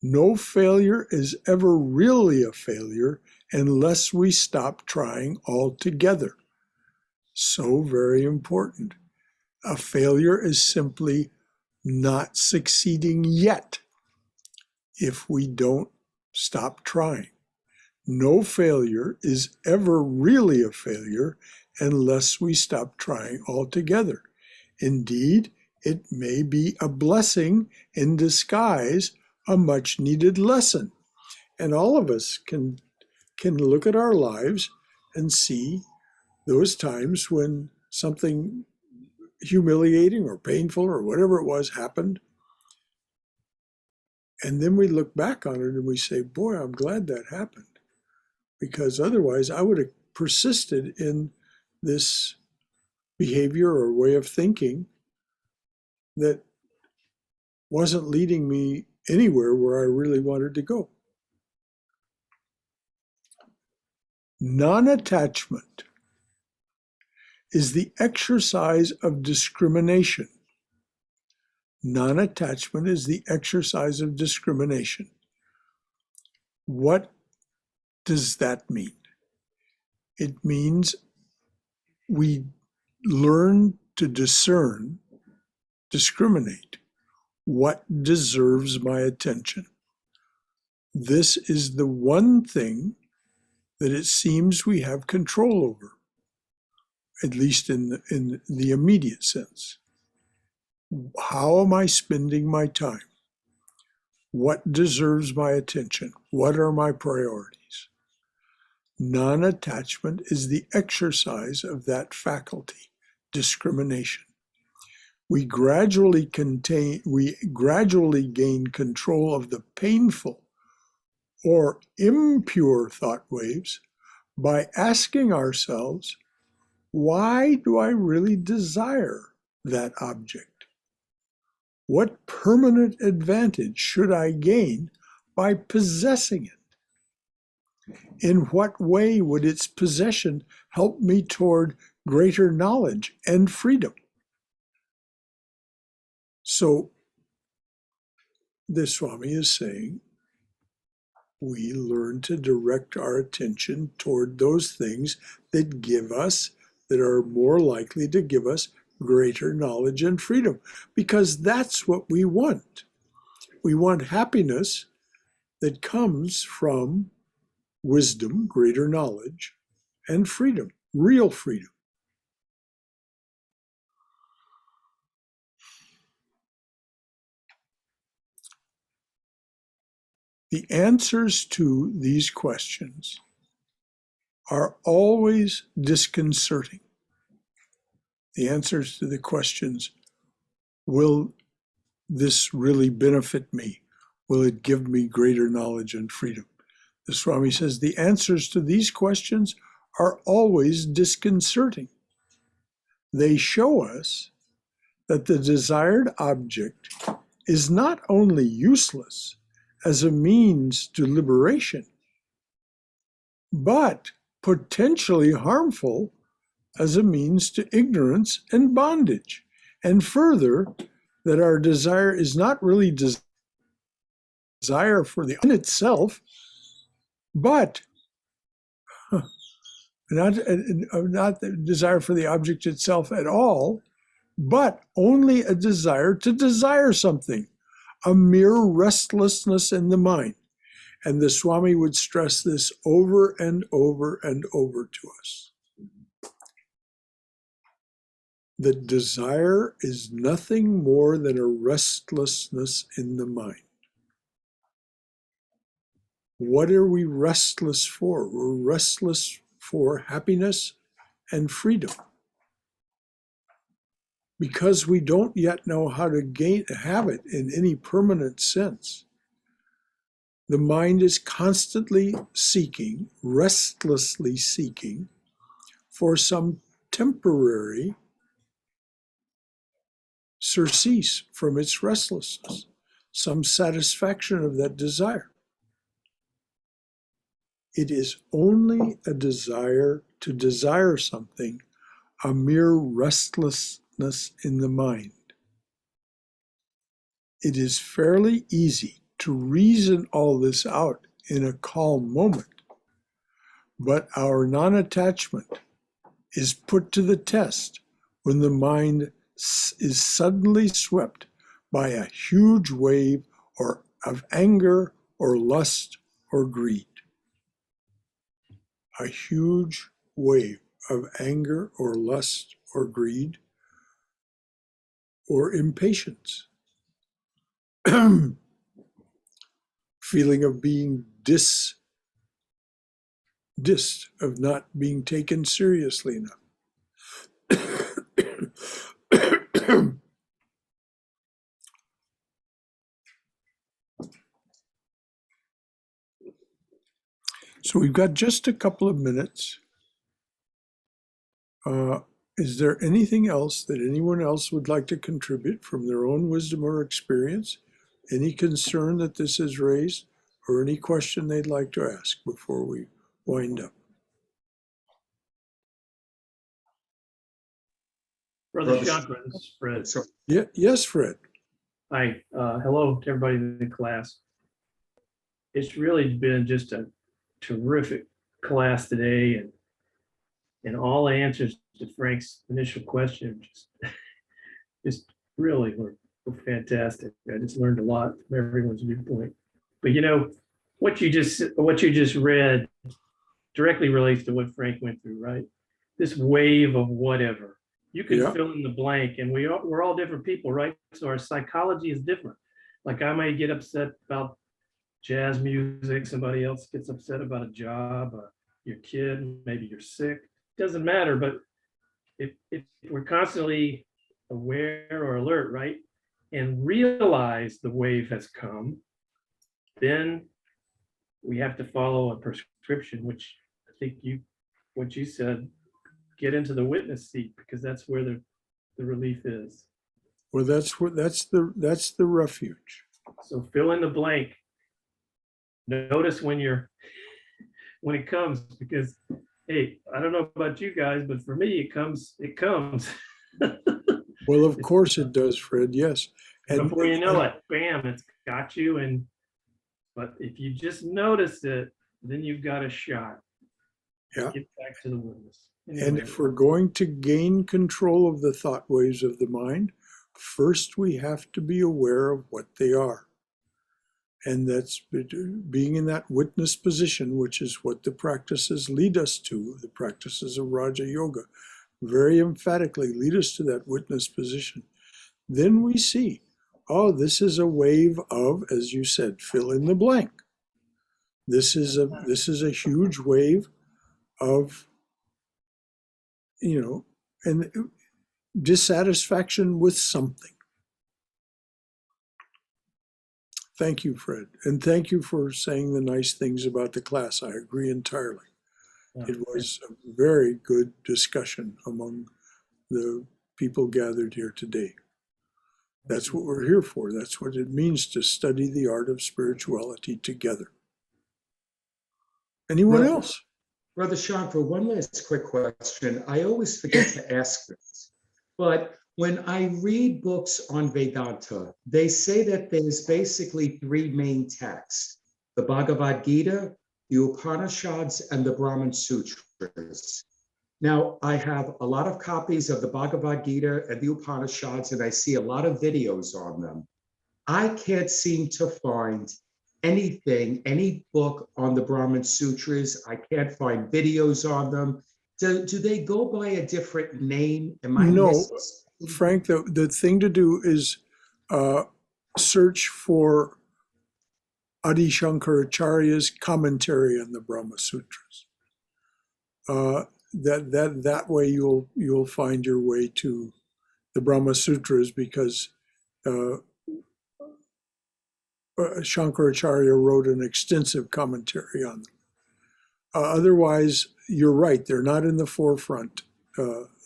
No failure is ever really a failure unless we stop trying altogether. So very important. A failure is simply not succeeding yet if we don't stop trying. No failure is ever really a failure unless we stop trying altogether. Indeed, it may be a blessing in disguise, a much needed lesson. And all of us can look at our lives and see those times when something humiliating or painful or whatever it was happened. And then we look back on it and we say, boy, I'm glad that happened. Because otherwise I would have persisted in this behavior or way of thinking that wasn't leading me anywhere where I really wanted to go. Non-attachment is the exercise of discrimination. Non-attachment is the exercise of discrimination. What does that mean? It means we learn to discriminate what deserves my attention. This is the one thing that it seems we have control over, at least in the immediate sense. How am I spending my time? What deserves my attention? What are my priorities? Non-attachment is the exercise of that faculty, discrimination. We gradually gain control of the painful or impure thought waves by asking ourselves, why do I really desire that object? What permanent advantage should I gain by possessing it? In what way would its possession help me toward greater knowledge and freedom? So, the Swami is saying, we learn to direct our attention toward those things that give us, that are more likely to give us greater knowledge and freedom, because that's what we want. We want happiness that comes from wisdom, greater knowledge, and freedom, real freedom. The answers to these questions are always disconcerting. The answers to the questions, will this really benefit me? Will it give me greater knowledge and freedom? The Swami says the answers to these questions are always disconcerting. They show us that the desired object is not only useless as a means to liberation, but potentially harmful as a means to ignorance and bondage. And further, that our desire is not really desire for the in itself, but not the desire for the object itself at all, but only a desire to desire something, a mere restlessness in the mind. And the Swami would stress this over and over and over to us. That desire is nothing more than a restlessness in the mind. What are we restless for? We're restless for happiness and freedom. Because we don't yet know how to have it in any permanent sense. The mind is constantly seeking, restlessly seeking, for some temporary surcease from its restlessness, some satisfaction of that desire. It is only a desire to desire something, a mere restlessness in the mind. It is fairly easy to reason all this out in a calm moment, but our non-attachment is put to the test when the mind is suddenly swept by a huge wave of anger or lust or greed. A huge wave of anger or lust or greed or impatience. Feeling of being dissed, of not being taken seriously enough. So we've got just a couple of minutes. Is there anything else that anyone else would like to contribute from their own wisdom or experience? Any concern that this has raised, or any question they'd like to ask before we wind up? Brother Shankar, this is Fred. Yeah, yes, Fred. Hi, hello to everybody in the class. It's really been just a terrific class today, and all the answers to Frank's initial question just really were fantastic. I just learned a lot from everyone's viewpoint. But you know, what you just read directly relates to what Frank went through, right? This wave of whatever. You can fill in the blank, and we're all different people, right? So our psychology is different. Like I might get upset about jazz music, somebody else gets upset about a job, your kid, maybe you're sick. Doesn't matter, but if we're constantly aware or alert, right, and realize the wave has come, then we have to follow a prescription, which I think what you said, get into the witness seat, because that's where the relief is. Well, that's the refuge. So fill in the blank. Notice when it comes, because hey, I don't know about you guys, but for me, it comes. Well, of course it does, Fred. Yes. And Before you know it, bam, it's got you. But if you just notice it, then you've got a shot. Yeah. Get back to the witness. And Anyway, if we're going to gain control of the thought waves of the mind, first we have to be aware of what they are. And that's being in that witness position, which is what the practices lead us to. The practices of Raja Yoga very emphatically lead us to that witness position. Then we see, oh, this is a wave of, as you said, fill in the blank. This is a huge wave of, and dissatisfaction with something. Thank you, Fred. And thank you for saying the nice things about the class. I agree entirely. yeah. It was a very good discussion among the people gathered here today. That's what we're here for. That's what it means to study the art of spirituality together. Anyone else? Brother Shankar, one last quick question. I always forget to ask this, but when I read books on Vedanta, they say that there's basically three main texts: the Bhagavad Gita, the Upanishads, and the Brahman Sutras. Now, I have a lot of copies of the Bhagavad Gita and the Upanishads, and I see a lot of videos on them. I can't seem to find anything, any book on the Brahman Sutras. I can't find videos on them. Do they go by a different name? Am I No, missing? Frank, the thing to do is search for Adi Shankaracharya's commentary on the Brahma Sutras. That way you'll find your way to the Brahma Sutras, because Shankaracharya wrote an extensive commentary on them. Otherwise, you're right, they're not in the forefront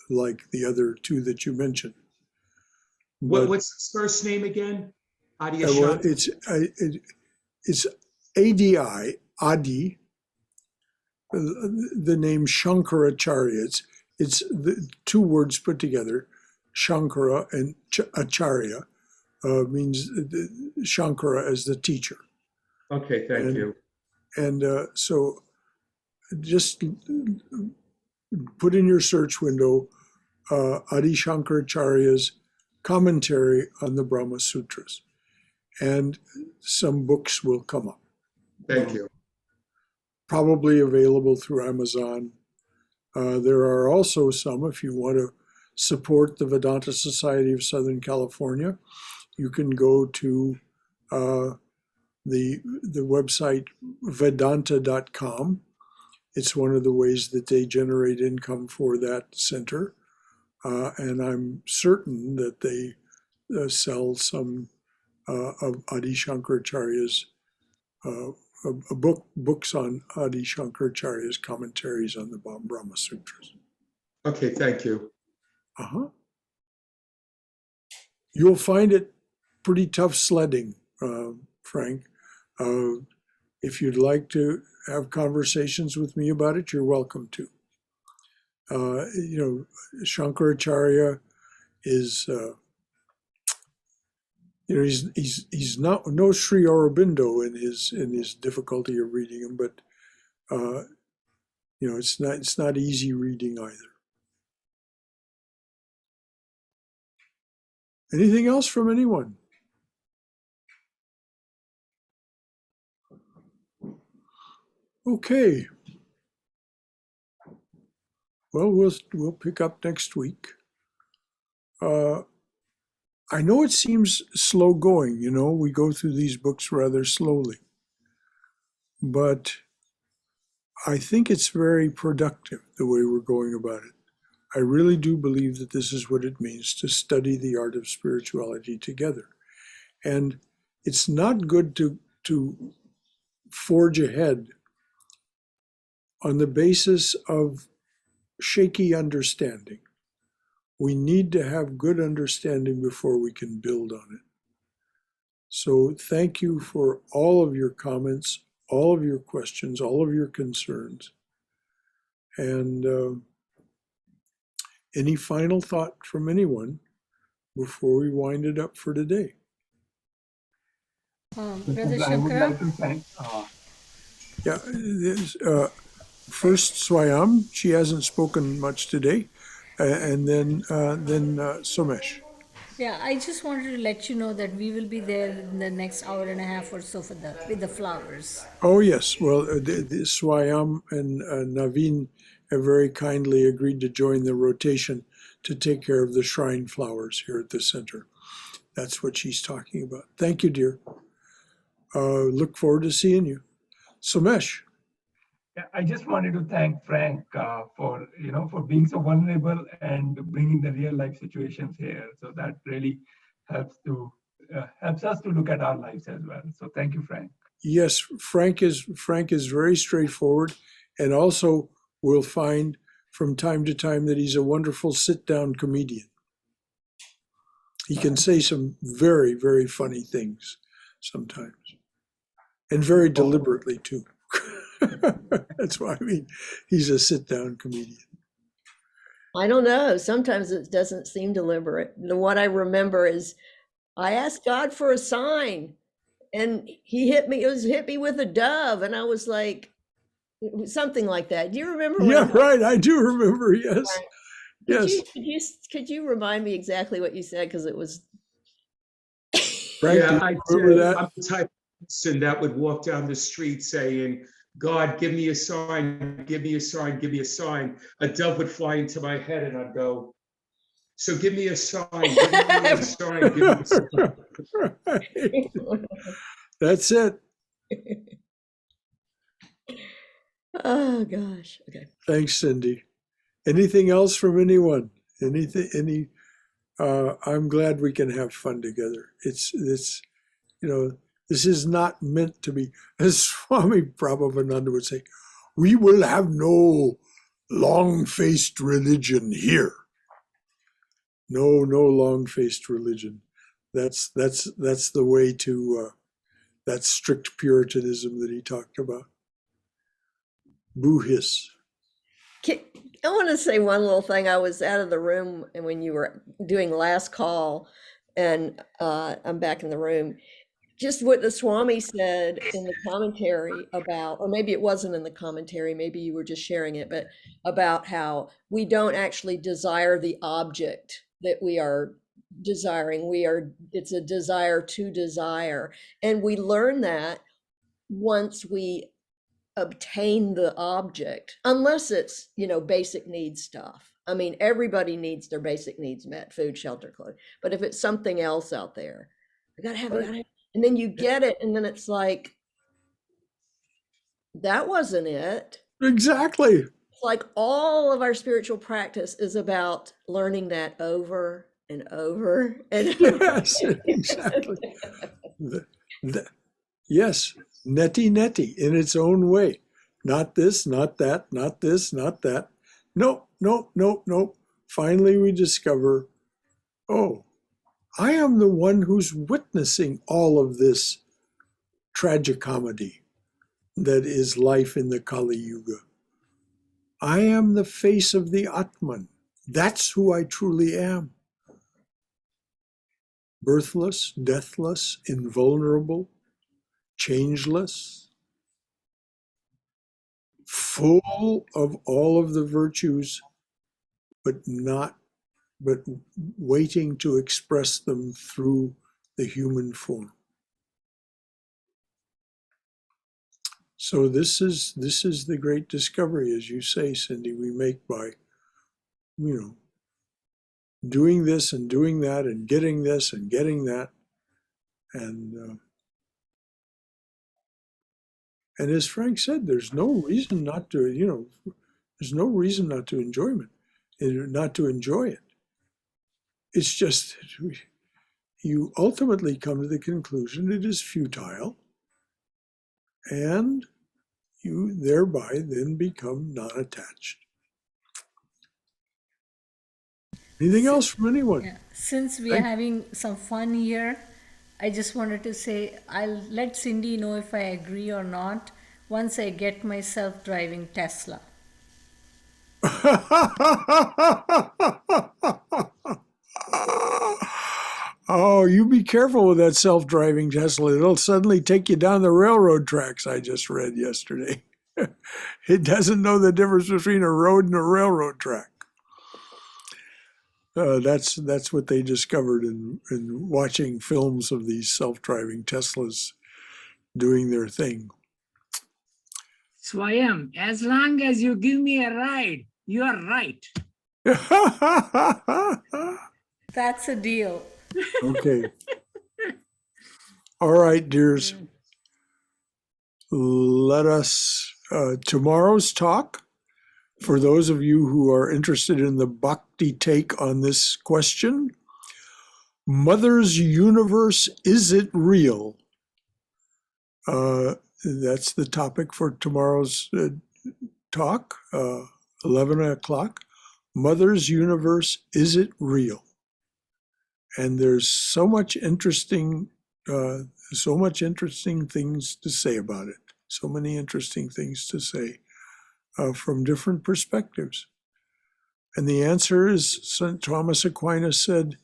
like the other two that you mentioned. But, What's his first name again? Adi well, Shankar? it's ADI, Adi, the name Shankaracharya. It's the two words put together, Shankara and Acharya, means Shankara as the teacher. Okay, thank you. And so just put in your search window Adi Shankaracharya's commentary on the Brahma Sutras, and some books will come up. Thank you. Probably available through Amazon. There are also some, if you want to support the Vedanta Society of Southern California, you can go to the website Vedanta.com. It's one of the ways that they generate income for that center. And I'm certain that they sell some of Adi Shankaracharya's books on Adi Shankaracharya's commentaries on the Brahma Sutras. Okay, thank you. You'll find it pretty tough sledding, Frank. If you'd like to have conversations with me about it, you're welcome to. Shankaracharya is, he's not no Sri Aurobindo in his difficulty of reading him, but it's not easy reading either. Anything else from anyone? Okay. Well, we'll pick up next week. I know it seems slow going, we go through these books rather slowly, but I think it's very productive the way we're going about it. I really do believe that this is what it means to study the art of spirituality together. And it's not good to forge ahead on the basis of shaky understanding. We need to have good understanding before we can build on it. So thank you for all of your comments, all of your questions, all of your concerns. And any final thought from anyone before we wind it up for today? Brother I would Shankara? like to thank, Yeah, first Swayam, she hasn't spoken much today, and then Somesh. Yeah, I just wanted to let you know that we will be there in the next hour and a half or so with the flowers. Oh yes, well, Swayam and Naveen have very kindly agreed to join the rotation to take care of the shrine flowers here at the center. That's what she's talking about. Thank you, dear. Look forward to seeing you. Somesh. yeah, I just wanted to thank Frank for being so vulnerable and bringing the real life situations here. So that really helps us to look at our lives as well. So thank you, Frank. Yes, Frank is very straightforward, and also we'll find from time to time that he's a wonderful sit-down comedian. He can say some very, very funny things sometimes, and very deliberately too. That's why I mean he's a sit-down comedian. I don't know. Sometimes it doesn't seem deliberate. What I remember is I asked God for a sign, and he hit me. It was hit me with a dove, and I was like, something like that. Do you remember? Yeah, right. I do remember. Yes, yes. Could you remind me exactly what you said? Because it was. Frank, Yeah, do I you remember said, that? I'm the type of person that would walk down the street saying, God, give me a sign, give me a sign, give me a sign. A dove would fly into my head and I'd go, so give me a sign, give me a sign, give me a sign. Right. That's it. Oh gosh. Okay. Thanks, Cindy. Anything else from anyone? I'm glad we can have fun together. It's this is not meant to be, as Swami Prabhupada would say, we will have no long-faced religion here. No long-faced religion. That's the way to that strict Puritanism that he talked about. Boo hiss. I want to say one little thing. I was out of the room and when you were doing last call, and I'm back in the room. Just what the Swami said in the commentary about, or maybe it wasn't in the commentary, maybe you were just sharing it, but about how we don't actually desire the object that we are desiring. It's a desire to desire. And we learn that once we obtain the object, unless it's, basic needs stuff. I mean, everybody needs their basic needs met, food, shelter, clothes. But if it's something else out there, I gotta have it. And then you get it, and then it's like, that wasn't it. Exactly. It's like all of our spiritual practice is about learning that over and over and over. Yes, exactly. Yes, neti in its own way. Not this, not that, not this, not that. No. Finally, we discover, oh, I am the one who's witnessing all of this tragicomedy that is life in the Kali Yuga. I am the face of the Atman. That's who I truly am. Birthless, deathless, invulnerable, changeless, full of all of the virtues, but waiting to express them through the human form. So this is the great discovery, as you say, Cindy, we make by, doing this and doing that and getting this and getting that. And as Frank said, there's no reason not to, there's no reason not to not to enjoy it. It's just you ultimately come to the conclusion it is futile, and you thereby then become non-attached. Anything else from anyone? Yeah. Since we are having some fun here, I just wanted to say I'll let Cindy know if I agree or not once I get myself driving Tesla. Oh, you be careful with that self-driving Tesla. It'll suddenly take you down the railroad tracks, I just read yesterday. It doesn't know the difference between a road and a railroad track. That's what they discovered in watching films of these self-driving Teslas doing their thing. Swayam, as long as you give me a ride, you are right. That's a deal. Okay. All right, dears. Let us, tomorrow's talk, for those of you who are interested in the bhakti take on this question, Mother's Universe, is it real? That's the topic for tomorrow's talk, 11 o'clock. Mother's Universe, is it real? And there's so much interesting things to say about it. So many interesting things to say from different perspectives. And the answer is, St. Thomas Aquinas said,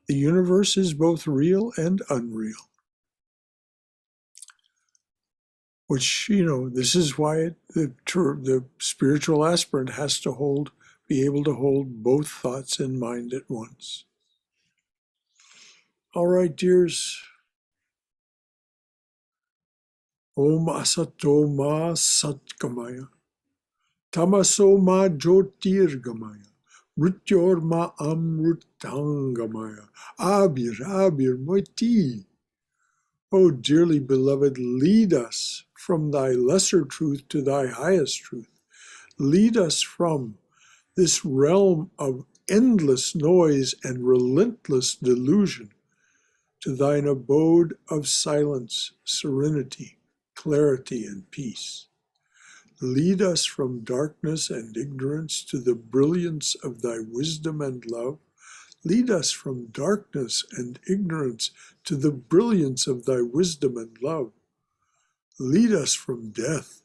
the universe is both real and unreal. Which, this is why the spiritual aspirant has to be able to hold both thoughts in mind at once. All right, dears. Om asato ma satgamaya. Tamaso ma jyotirgamaya. Mrityor ma amrutangamaya. Abir moiti. O dearly beloved, lead us from thy lesser truth to thy highest truth. Lead us from this realm of endless noise and relentless delusion to thine abode of silence, serenity, clarity, and peace. Lead us from darkness and ignorance to the brilliance of thy wisdom and love. Lead us from darkness and ignorance to the brilliance of thy wisdom and love. Lead us from death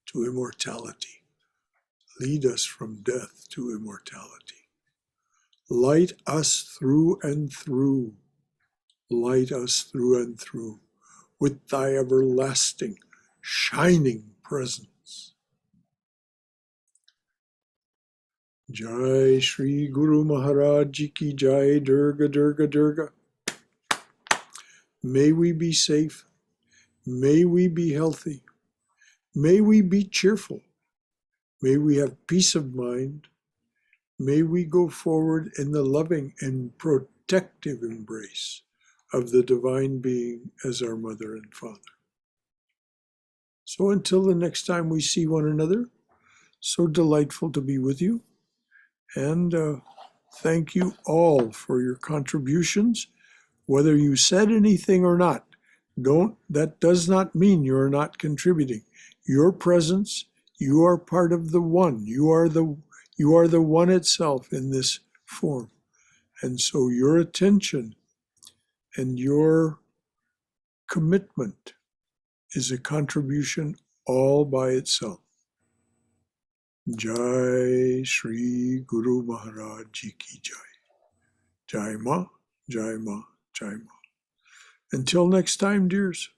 to immortality. Lead us from death to immortality. Light us through and through. Light us through and through with thy everlasting, shining presence. Jai Shri Guru Maharaj Ji Ki Jai. Durga Durga Durga. May we be safe. May we be healthy. May we be cheerful. May we have peace of mind. May we go forward in the loving and protective embrace of the Divine Being as our Mother and Father. So until the next time we see one another, so delightful to be with you. And thank you all for your contributions. Whether you said anything or not, that does not mean you're not contributing. Your presence, you are part of the one. You are the one itself in this form. And so your attention and your commitment is a contribution all by itself. Jai Shri Guru Maharaj Ji Ki Jai. Jai Ma, Jai Ma, Jai Ma. Until next time, dears.